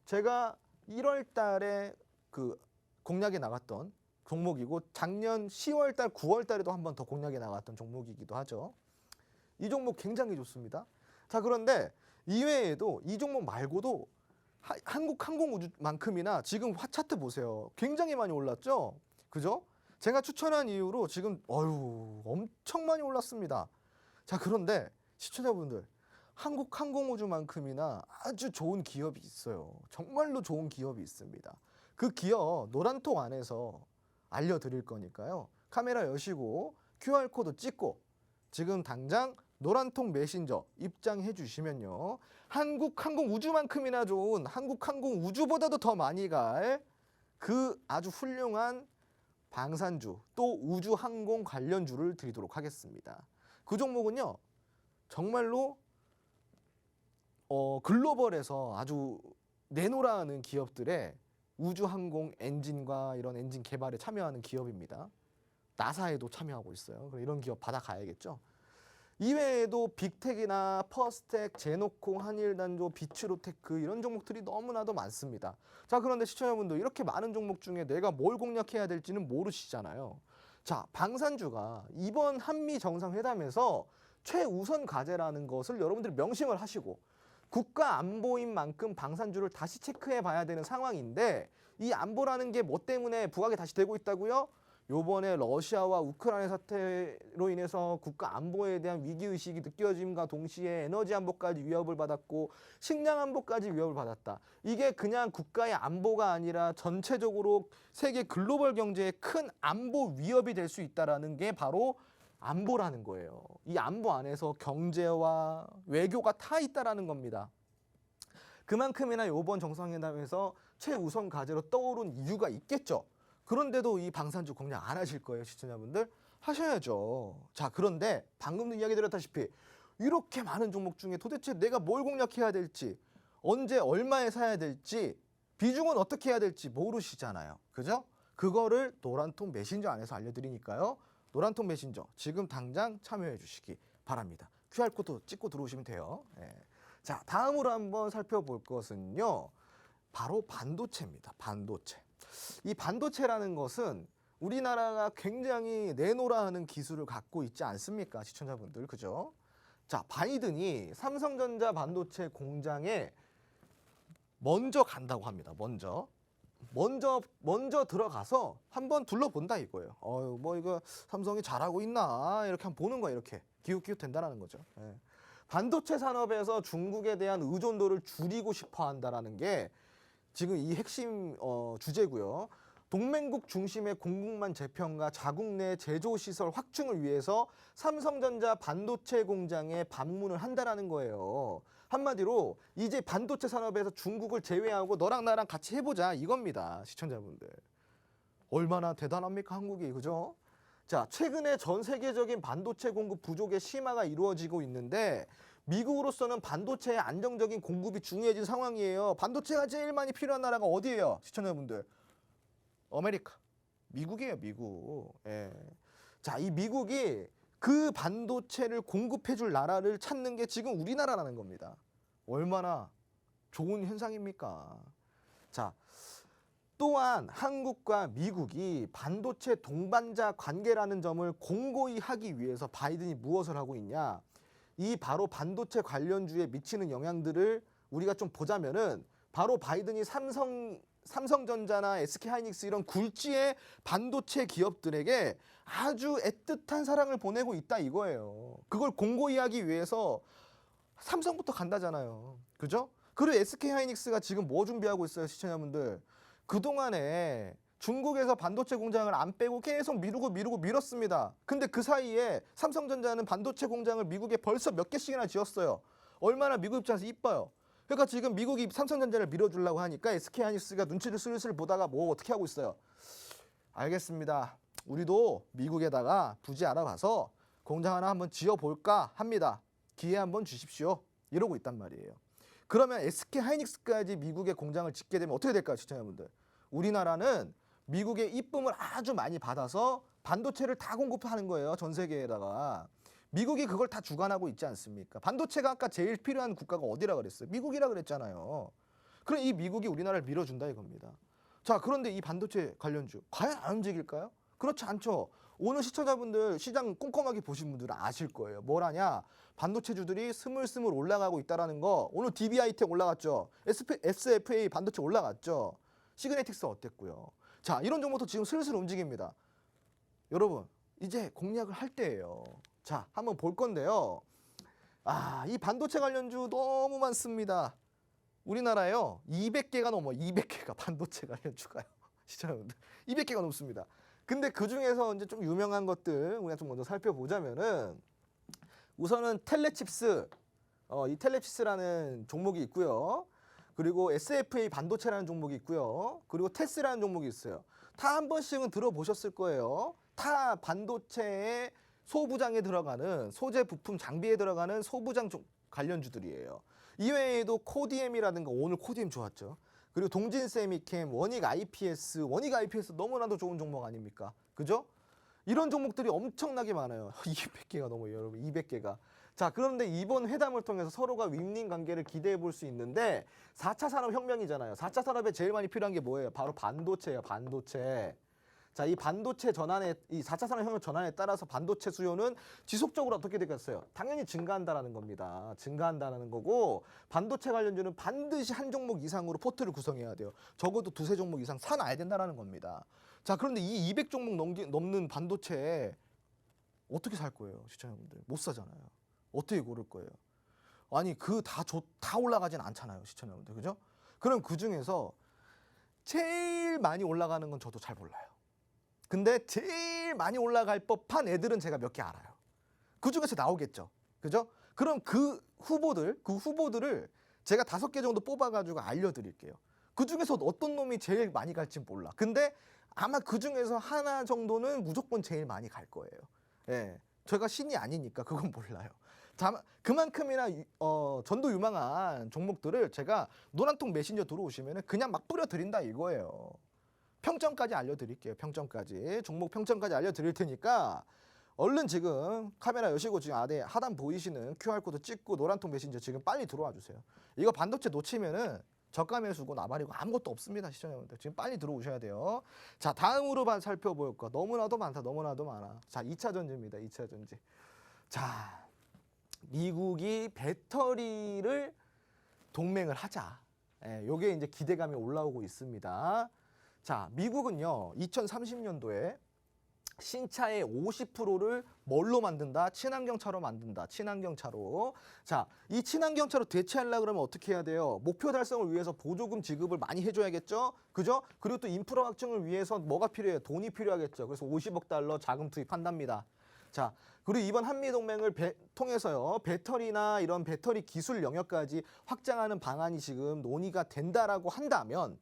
제가 1월 달에 그 공략에 나갔던 종목이고, 작년 10월 달, 9월 달에도 한 번 더 공략에 나갔던 종목이기도 하죠. 이 종목 굉장히 좋습니다. 자, 그런데 이외에도 이 종목 말고도 한국 항공우주만큼이나 지금 차트 보세요. 굉장히 많이 올랐죠? 그죠? 제가 추천한 이후로 지금 엄청 많이 올랐습니다. 자, 그런데 시청자분들, 한국 항공우주만큼이나 아주 좋은 기업이 있어요. 정말로 좋은 기업이 있습니다. 그 기업 노란통 안에서 알려드릴 거니까요. 카메라 여시고 QR코드 찍고 지금 당장 노란통 메신저 입장해 주시면요. 한국 항공우주만큼이나 좋은, 한국 항공우주보다도 더 많이 갈 그 아주 훌륭한 방산주 또 우주항공 관련주를 드리도록 하겠습니다. 그 종목은요. 정말로 글로벌에서 아주 내노라하는 기업들의 우주항공 엔진과 이런 엔진 개발에 참여하는 기업입니다. 나사에도 참여하고 있어요. 그럼 이런 기업 받아가야겠죠. 이외에도 빅텍이나 퍼스텍, 제노콩, 한일단조, 비츠로테크 이런 종목들이 너무나도 많습니다. 자, 그런데 시청자분들, 이렇게 많은 종목 중에 내가 뭘 공략해야 될지는 모르시잖아요. 자, 방산주가 이번 한미 정상회담에서 최우선 과제라는 것을 여러분들이 명심을 하시고, 국가 안보인 만큼 방산주를 다시 체크해 봐야 되는 상황인데, 이 안보라는 게 뭐 때문에 부각이 다시 되고 있다고요? 요번에 러시아와 우크라이나 사태로 인해서 국가 안보에 대한 위기의식이 느껴짐과 동시에 에너지 안보까지 위협을 받았고 식량 안보까지 위협을 받았다. 이게 그냥 국가의 안보가 아니라 전체적으로 세계 글로벌 경제에 큰 안보 위협이 될 수 있다는 게 바로 안보라는 거예요. 이 안보 안에서 경제와 외교가 다 있다라는 겁니다. 그만큼이나 이번 정상회담에서 최우선 과제로 떠오른 이유가 있겠죠. 그런데도 이 방산주 공략 안 하실 거예요, 시청자분들? 하셔야죠. 자, 그런데 방금도 이야기 드렸다시피 이렇게 많은 종목 중에 도대체 내가 뭘 공략해야 될지, 언제 얼마에 사야 될지, 비중은 어떻게 해야 될지 모르시잖아요. 그죠? 그거를 노란통 메신저 안에서 알려드리니까요. 노란통 메신저 지금 당장 참여해 주시기 바랍니다. QR코드 찍고 들어오시면 돼요. 예. 자, 다음으로 한번 살펴볼 것은요. 바로 반도체입니다. 반도체. 이 반도체라는 것은 우리나라가 굉장히 내노라 하는 기술을 갖고 있지 않습니까? 시청자분들. 그죠? 자, 바이든이 삼성전자 반도체 공장에 먼저 간다고 합니다. 먼저 들어가서 한번 둘러본다 이거예요. 뭐 이거 삼성이 잘하고 있나 이렇게 한번 보는 거예요. 이렇게 기웃기웃 된다라는 거죠. 예. 반도체 산업에서 중국에 대한 의존도를 줄이고 싶어 한다라는 게 지금 이 핵심 주제고요. 동맹국 중심의 공급망 재편과 자국 내 제조 시설 확충을 위해서 삼성전자 반도체 공장에 방문을 한다라는 거예요. 한마디로 이제 반도체 산업에서 중국을 제외하고 너랑 나랑 같이 해보자 이겁니다. 시청자분들. 얼마나 대단합니까 한국이. 그죠? 자, 최근에 전 세계적인 반도체 공급 부족의 심화가 이루어지고 있는데 미국으로서는 반도체의 안정적인 공급이 중요해진 상황이에요. 반도체가 제일 많이 필요한 나라가 어디예요? 시청자분들. 아메리카. 미국이에요, 미국. 예. 자, 이 미국이 그 반도체를 공급해줄 나라를 찾는 게 지금 우리나라라는 겁니다. 얼마나 좋은 현상입니까? 자, 또한 한국과 미국이 반도체 동반자 관계라는 점을 공고히 하기 위해서 바이든이 무엇을 하고 있냐? 이 바로 반도체 관련주에 미치는 영향들을 우리가 좀 보자면은 바로 바이든이 삼성전자나 SK하이닉스 이런 굴지의 반도체 기업들에게 아주 애틋한 사랑을 보내고 있다 이거예요. 그걸 공고히 하기 위해서 삼성부터 간다잖아요. 그죠? 그리고 SK하이닉스가 지금 뭐 준비하고 있어요, 시청자분들? 그동안에 중국에서 반도체 공장을 안 빼고 계속 미뤘습니다. 근데 그 사이에 삼성전자는 반도체 공장을 미국에 벌써 몇 개씩이나 지었어요. 얼마나 미국 입장에서 이뻐요. 그러니까 지금 미국이 삼성전자를 밀어주려고 하니까 SK하이닉스가 눈치를 슬슬 보다가 뭐 어떻게 하고 있어요. 알겠습니다. 우리도 미국에다가 부지 알아봐서 공장 하나 한번 지어볼까 합니다. 기회 한번 주십시오. 이러고 있단 말이에요. 그러면 SK하이닉스까지 미국에 공장을 짓게 되면 어떻게 될까요, 시청자분들? 우리나라는 미국의 이쁨을 아주 많이 받아서 반도체를 다 공급하는 거예요, 전 세계에다가. 미국이 그걸 다 주관하고 있지 않습니까? 반도체가 아까 제일 필요한 국가가 어디라 그랬어요? 미국이라 그랬잖아요. 그럼 이 미국이 우리나라를 밀어준다 이겁니다. 자, 그런데 이 반도체 관련주 과연 안 움직일까요? 그렇지 않죠. 오늘 시청자분들 시장 꼼꼼하게 보신 분들은 아실 거예요. 뭘 하냐? 반도체주들이 스물스물 올라가고 있다는 거. 오늘 DBI텍 올라갔죠. SFA 반도체 올라갔죠. 시그네틱스 어땠고요. 자, 이런 종목도 지금 슬슬 움직입니다. 여러분, 이제 공략을 할 때예요. 자, 한번 볼 건데요. 이 반도체 관련주 너무 많습니다. 우리나라에요. 200개가 넘어. 200개가 반도체 관련주가요. 시청자분들. 200개가 넘습니다. 근데 그 중에서 이제 좀 유명한 것들 우리가 좀 먼저 살펴보자면은 우선은 텔레칩스, 이 텔레칩스라는 종목이 있고요. 그리고 SFA 반도체라는 종목이 있고요. 그리고 테스라는 종목이 있어요. 다 한 번씩은 들어보셨을 거예요. 다 반도체의 소부장에 들어가는 소재 부품 장비에 들어가는 소부장 관련주들이에요. 이외에도 코디엠이라든가 오늘 코디엠 좋았죠. 그리고 동진세미캠, 원익 IPS 너무나도 좋은 종목 아닙니까? 그죠? 이런 종목들이 엄청나게 많아요. 200개가 넘어요, 여러분. 200개가. 자, 그런데 이번 회담을 통해서 서로가 윈윈 관계를 기대해 볼 수 있는데 4차 산업혁명이잖아요. 4차 산업에 제일 많이 필요한 게 뭐예요? 바로 반도체예요, 반도체. 자, 이 반도체 전환에, 이 4차 산업혁명 전환에 따라서 반도체 수요는 지속적으로 어떻게 되겠어요? 당연히 증가한다라는 겁니다. 증가한다는 거고, 반도체 관련주는 반드시 한 종목 이상으로 포트를 구성해야 돼요. 적어도 두세 종목 이상 사놔야 된다는 겁니다. 자, 그런데 이 200종목 넘는 반도체에 어떻게 살 거예요, 시청자분들? 못 사잖아요. 어떻게 고를 거예요? 아니, 다 올라가진 않잖아요, 시청자분들. 그죠? 그럼 그 중에서 제일 많이 올라가는 건 저도 잘 몰라요. 근데 제일 많이 올라갈 법한 애들은 제가 몇 개 알아요. 그 중에서 나오겠죠. 그죠? 그럼 그 후보들을 제가 5개 정도 뽑아가지고 알려드릴게요. 그 중에서 어떤 놈이 제일 많이 갈지 몰라. 근데 아마 그 중에서 하나 정도는 무조건 제일 많이 갈 거예요. 예. 제가 신이 아니니까 그건 몰라요. 그만큼이나 전도 유망한 종목들을 제가 노란통 메신저 들어오시면 그냥 막 뿌려드린다 이거예요. 평점까지 알려드릴게요. 평점까지. 종목 평점까지 알려드릴 테니까 얼른 지금 카메라 여시고 지금 아래 하단 보이시는 QR코드 찍고 노란통 메신저 지금 빨리 들어와 주세요. 이거 반도체 놓치면은 저가 매수고 나발이고 아무것도 없습니다. 시청자분들 지금 빨리 들어오셔야 돼요. 자, 다음으로 살펴볼 거 너무나도 많다. 너무나도 많아. 자, 2차 전지입니다. 2차 전지. 자, 미국이 배터리를 동맹을 하자. 예, 요게 이제 기대감이 올라오고 있습니다. 자, 미국은요 2030년도에 신차의 50%를 뭘로 만든다? 친환경 차로 만든다. 친환경 차로. 자, 이 친환경 차로 대체하려고 그러면 어떻게 해야 돼요? 목표 달성을 위해서 보조금 지급을 많이 해줘야겠죠? 그죠? 그리고 또 인프라 확충을 위해서 뭐가 필요해요? 돈이 필요하겠죠. 그래서 50억 달러 자금 투입한답니다. 자, 그리고 이번 한미동맹을 통해서요, 배터리나 이런 배터리 기술 영역까지 확장하는 방안이 지금 논의가 된다라고 한다면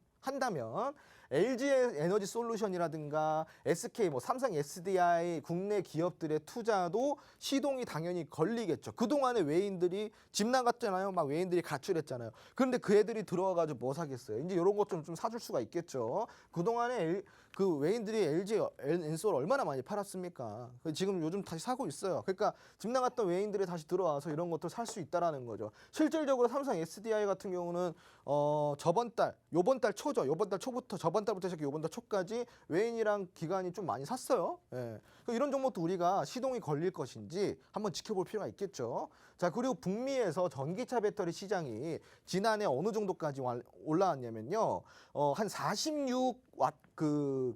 LG 에너지 솔루션이라든가 SK, 삼성 SDI 국내 기업들의 투자도 시동이 당연히 걸리겠죠. 그동안에 외인들이 집 나갔잖아요. 막 외인들이 가출했잖아요. 그런데 그 애들이 들어와가지고 뭐 사겠어요. 이제 이런 것 좀 사줄 수가 있겠죠. 그동안에 그 외인들이 LG 엔솔 얼마나 많이 팔았습니까? 지금 요즘 다시 사고 있어요. 그러니까 집 나갔던 외인들이 다시 들어와서 이런 것들 살 수 있다라는 거죠. 실질적으로 삼성 SDI 같은 경우는 요번 달 초죠. 요번 달 초부터 저번 달부터 시작해 요번 달 초까지 외인이랑 기관이 좀 많이 샀어요. 예. 이런 종목도 우리가 시동이 걸릴 것인지 한번 지켜볼 필요가 있겠죠. 자, 그리고 북미에서 전기차 배터리 시장이 지난해 어느 정도까지 올라왔냐면요. 한 46와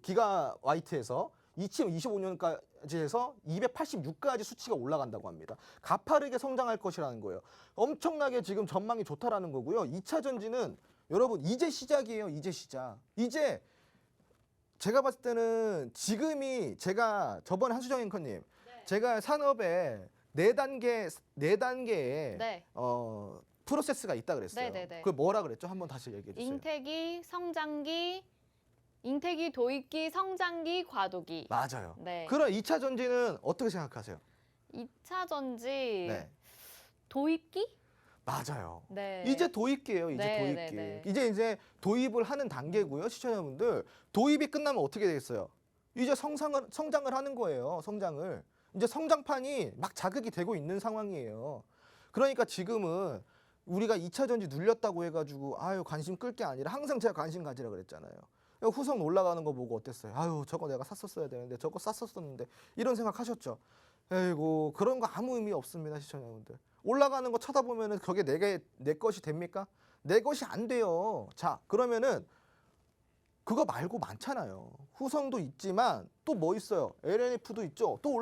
기가와이트에서 2025년까지 해서 286까지 수치가 올라간다고 합니다. 가파르게 성장할 것이라는 거예요. 엄청나게 지금 전망이 좋다라는 거고요. 2차 전지는 여러분 이제 시작이에요. 이제 시작. 이제 제가 봤을 때는 지금이 제가 저번에 한수정 앵커님 제가 산업에 네 단계의 네. 프로세스가 있다 그랬어요. 네네네. 그걸 뭐라 그랬죠? 한번 다시 얘기해 주세요. 잉태기, 도입기, 성장기, 과도기. 맞아요. 네. 그럼 2차 전지는 어떻게 생각하세요? 2차 전지 네. 도입기? 맞아요. 네. 이제 도입기예요. 이제 네, 도입기. 네, 네. 이제 도입을 하는 단계고요. 시청자분들. 도입이 끝나면 어떻게 되겠어요? 이제 성장을 하는 거예요. 성장을. 이제 성장판이 막 자극이 되고 있는 상황이에요. 그러니까 지금은 우리가 2차 전지 눌렸다고 해가지고 아유 관심 끌 게 아니라 항상 제가 관심 가지라 그랬잖아요. 후성 올라가는 거 보고 어땠어요? 아유 저거 내가 샀었어야 되는데 저거 쌌었었는데 이런 생각 하셨죠? 에이고 그런 거 아무 의미 없습니다. 시청자분들. 올라가는 거 쳐다보면은 그게 내 것이 됩니까? 내 것이 안 돼요. 자, 그러면은 그거 말고 많잖아요. 후성도 있지만 또 뭐 있어요? LNF도 있죠. 또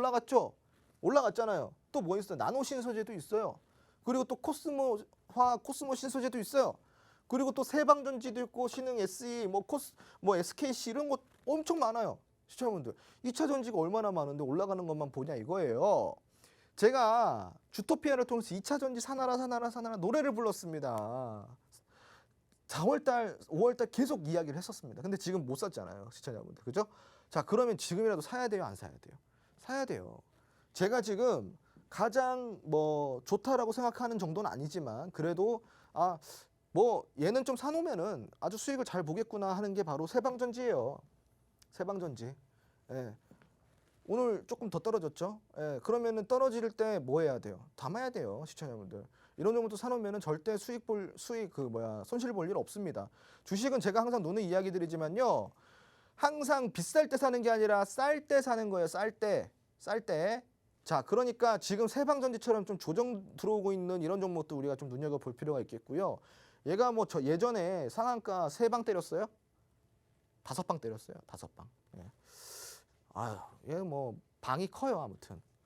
올라갔잖아요. 또 뭐 있어요? 나노 신소재도 있어요. 그리고 또 코스모 신소재도 있어요. 그리고 또 세방전지도 있고 신흥 SE, SKC 이런 거 엄청 많아요. 시청자분들. 2차 전지가 얼마나 많은데 올라가는 것만 보냐 이거예요. 제가 주토피아를 통해서 2차 전지 사나라 노래를 불렀습니다. 4월달, 5월달 계속 이야기를 했었습니다. 근데 지금 못 샀잖아요. 시청자분들. 그죠? 자, 그러면 지금이라도 사야 돼요? 안 사야 돼요? 사야 돼요. 제가 지금 가장 좋다라고 생각하는 정도는 아니지만 그래도 얘는 좀 사놓으면은 아주 수익을 잘 보겠구나 하는 게 바로 세방전지예요. 세방전지. 예. 오늘 조금 더 떨어졌죠? 예. 그러면은 떨어질 때 뭐 해야 돼요? 담아야 돼요, 시청자분들. 이런 정도 사놓으면은 절대 손실 볼 일 없습니다. 주식은 제가 항상 노는 이야기 드리지만요. 항상 비쌀 때 사는 게 아니라 쌀 때 사는 거예요. 쌀 때. 자, 그러니까 지금 세방전지처럼 좀 조정 들어오고 있는 이런 종목도 우리가 좀 눈여겨볼 필요가 있겠고요. 얘가 예전에 상한가 3방 때렸어요? 5방 때렸어요. 5방. 예. 아유, 얘 방이 커요.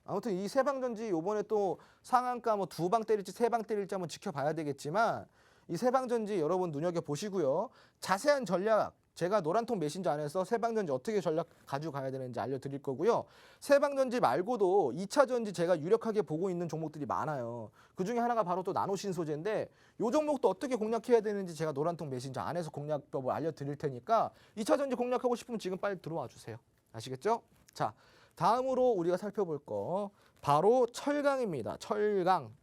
아무튼 이 세방전지 요번에 또 상한가 2방 때릴지 3방 때릴지 한번 지켜봐야 되겠지만 이 세방전지 여러분 눈여겨보시고요. 자세한 전략 제가 노란통 메신저 안에서 세방전지 어떻게 전략 가지고 가야 되는지 알려드릴 거고요. 세방전지 말고도 2차 전지 제가 유력하게 보고 있는 종목들이 많아요. 그중에 하나가 바로 또 나노신소재인데 이 종목도 어떻게 공략해야 되는지 제가 노란통 메신저 안에서 공략법을 알려드릴 테니까 2차 전지 공략하고 싶으면 지금 빨리 들어와 주세요. 아시겠죠? 자, 다음으로 우리가 살펴볼 거 바로 철강입니다. 철강.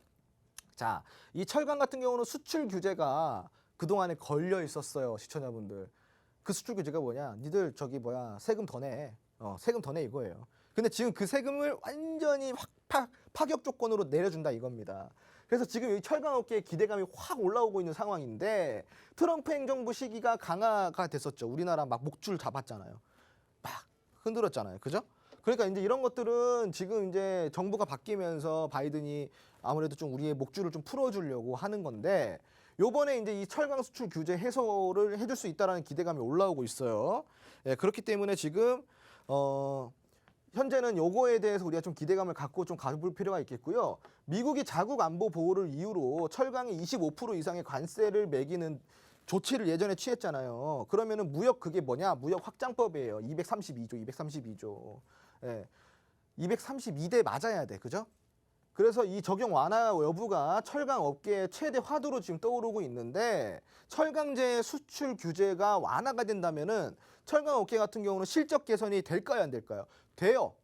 자, 이 철강 같은 경우는 수출 규제가 그동안에 걸려 있었어요, 시청자분들. 그 수출 규제가 뭐냐? 니들 저기 뭐야 세금 더 내. 세금 더 내 이거예요. 근데 지금 그 세금을 완전히 확 파격 조건으로 내려준다 이겁니다. 그래서 지금 이 철강업계의 기대감이 확 올라오고 있는 상황인데 트럼프 행정부 시기가 강화가 됐었죠. 우리나라 막 목줄 잡았잖아요. 막 흔들었잖아요. 그죠? 그러니까 이제 이런 것들은 지금 이제 정부가 바뀌면서 바이든이 아무래도 좀 우리의 목줄을 좀 풀어주려고 하는 건데 요번에 이제 이 철강 수출 규제 해소를 해줄 수 있다라는 기대감이 올라오고 있어요. 예, 그렇기 때문에 지금 현재는 요거에 대해서 우리가 좀 기대감을 갖고 좀 가볼 필요가 있겠고요. 미국이 자국 안보 보호를 이유로 철강에 25% 이상의 관세를 매기는 조치를 예전에 취했잖아요. 그러면은 무역 그게 뭐냐? 무역 확장법이에요. 232조. 예. 232대 맞아야 돼. 그죠? 그래서 이 적용 완화 여부가 철강 업계의 최대 화두로 지금 떠오르고 있는데 철강제 수출 규제가 완화가 된다면은 철강 업계 같은 경우는 실적 개선이 될까요, 안 될까요? 돼요.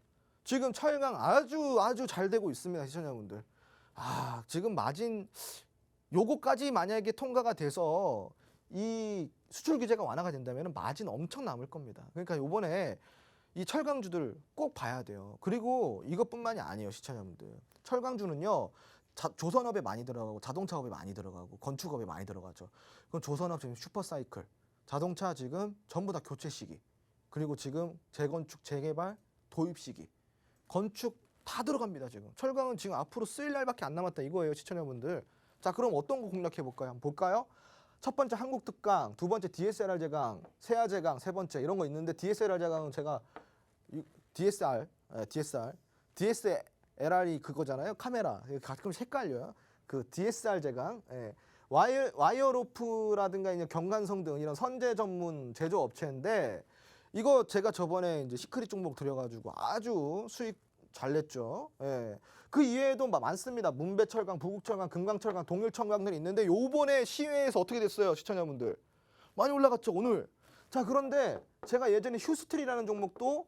지금 철강 아주 잘 되고 있습니다, 시청자분들. 지금 마진 요거까지 만약에 통과가 돼서 이 수출 규제가 완화가 된다면 마진 엄청 남을 겁니다. 그러니까 요번에 이 철강주들 꼭 봐야 돼요. 그리고 이것뿐만이 아니에요, 시청자분들. 철강주는요, 조선업에 많이 들어가고 자동차업에 많이 들어가고 건축업에 많이 들어가죠. 그럼 조선업 지금 슈퍼사이클, 자동차 지금 전부 다 교체 시기, 그리고 지금 재건축, 재개발, 도입 시기, 건축 다 들어갑니다. 지금 철강은 지금 앞으로 쓰일 날밖에 안 남았다 이거예요, 시청자분들. 자, 그럼 어떤 거 공략해 볼까요? 한번 볼까요? 첫 번째 한국특강, 두 번째 DSLR 제강, 세아제강, 세 번째 이런 거 있는데 DSLR 제강은 제가 DSLR이 그거잖아요. 카메라. 가끔 헷갈려요. 그 DSR 제강, 와이어로프라든가 이제 경관성 등 이런 선제 전문 제조 업체인데 이거 제가 저번에 이제 시크릿 종목 들여가지고 아주 수익 잘 냈죠. 예. 그 이외에도 많습니다. 문배철강, 부국철강, 금강철강, 동일철강들이 있는데 요번에 시외에서 어떻게 됐어요, 시청자분들? 많이 올라갔죠, 오늘. 자, 그런데 제가 예전에 휴스틸이라는 종목도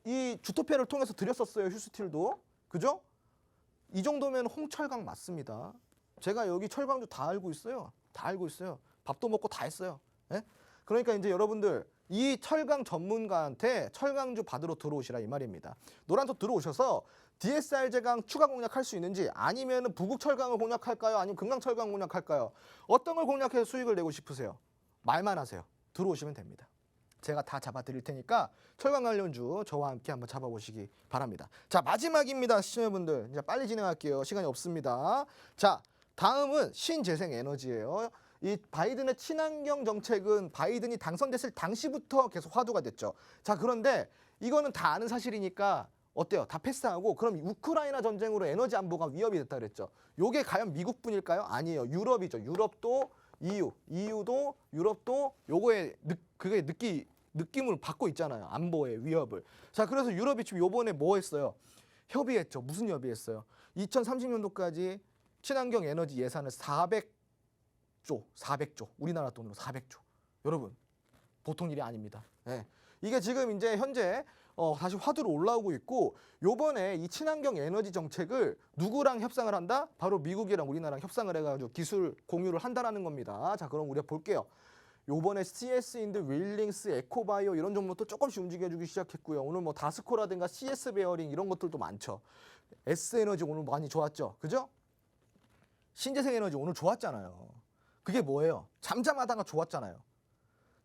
이 주토피아를 통해서 드렸었어요, 휴스틸도. 그죠? 이 정도면 홍철강 맞습니다. 제가 여기 철강주 다 알고 있어요. 다 알고 있어요. 밥도 먹고 다 했어요. 예? 그러니까 이제 여러분들 이 철강 전문가한테 철강주 받으러 들어오시라 이 말입니다. 노란톡 들어오셔서 DSR 제강 추가 공략할 수 있는지 아니면 부국철강을 공략할까요? 아니면 금강철강 공략할까요? 어떤 걸 공략해서 수익을 내고 싶으세요? 말만 하세요. 들어오시면 됩니다. 제가 다 잡아드릴 테니까 철강 관련주 저와 함께 한번 잡아보시기 바랍니다. 자, 마지막입니다, 시청자분들. 이제 빨리 진행할게요. 시간이 없습니다. 자, 다음은 신재생에너지예요. 이 바이든의 친환경 정책은 바이든이 당선됐을 당시부터 계속 화두가 됐죠. 자, 그런데 이거는 다 아는 사실이니까 어때요? 다 패스하고 그럼 우크라이나 전쟁으로 에너지 안보가 위협이 됐다 그랬죠. 요게 과연 미국뿐일까요? 아니에요. 유럽이죠. 유럽도 EU도 유럽도 요거에 그게 느낌을 받고 있잖아요. 안보의 위협을. 자, 그래서 유럽이 지금 요번에 뭐 했어요? 협의했죠. 무슨 협의했어요? 2030년도까지 친환경 에너지 예산을 400조, 우리나라 돈으로 400조. 여러분, 보통 일이 아닙니다. 네. 이게 지금 이제 현재 다시 화두로 올라오고 있고 요번에 이 친환경 에너지 정책을 누구랑 협상을 한다? 바로 미국이랑 우리나라랑 협상을 해가지고 기술 공유를 한다라는 겁니다. 자, 그럼 우리가 볼게요. 요번에 CS인드, 윌링스, 에코바이오 이런 종목도 조금씩 움직여주기 시작했고요. 오늘 뭐 다스코라든가 CS 베어링 이런 것들도 많죠. S에너지 오늘 많이 좋았죠. 그죠? 신재생에너지 오늘 좋았잖아요. 그게 뭐예요? 잠잠하다가 좋았잖아요.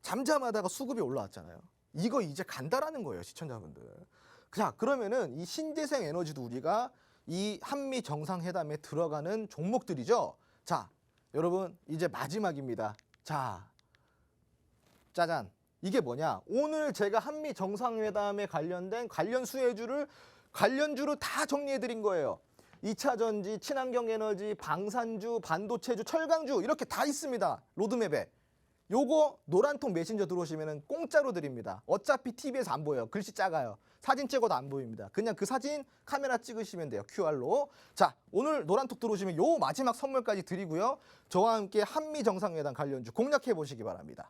잠잠하다가 수급이 올라왔잖아요. 이거 이제 간다라는 거예요, 시청자분들. 자, 그러면은 이 신재생 에너지도 우리가 이 한미 정상회담에 들어가는 종목들이죠. 자, 여러분 이제 마지막입니다. 자, 짜잔. 이게 뭐냐? 오늘 제가 한미 정상회담에 관련된 관련주를 다 정리해 드린 거예요. 2차 전지, 친환경 에너지, 방산주, 반도체주, 철강주 이렇게 다 있습니다. 로드맵에. 요거 노란통 메신저 들어오시면 공짜로 드립니다. 어차피 TV에서 안 보여요. 글씨 작아요. 사진 찍어도 안 보입니다. 그냥 그 사진 카메라 찍으시면 돼요. QR로. 자, 오늘 노란톡 들어오시면 요 마지막 선물까지 드리고요. 저와 함께 한미 정상회담 관련주 공략해 보시기 바랍니다.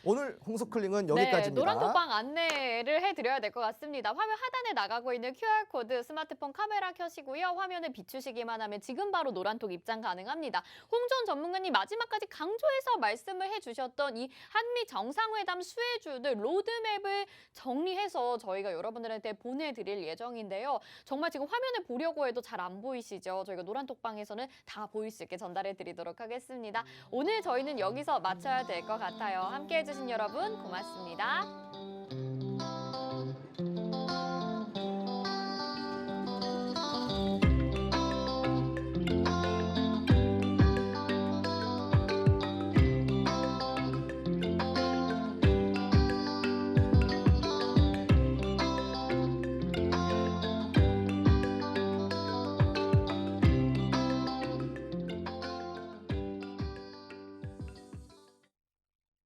오늘 홍석클링은 네, 여기까지입니다. 노란톡방 안내를 해드려야 될 것 같습니다. 화면 하단에 나가고 있는 QR코드 스마트폰 카메라 켜시고요. 화면을 비추시기만 하면 지금 바로 노란톡 입장 가능합니다. 홍준 전문가님 마지막까지 강조해서 말씀을 해주셨던 이 한미 정상회담 수혜주들 로드맵을 정리해서 저희가 여러분들한테 보내드릴 예정인데요. 정말 지금 화면을 보려고 해도 잘 안 보이시죠? 저희가 노란톡방에서는 다 보일 수 있게 전달해드리도록 하겠습니다. 오늘 저희는 여기서 마쳐야 될 것 같아요. 함께해 주신 여러분 고맙습니다.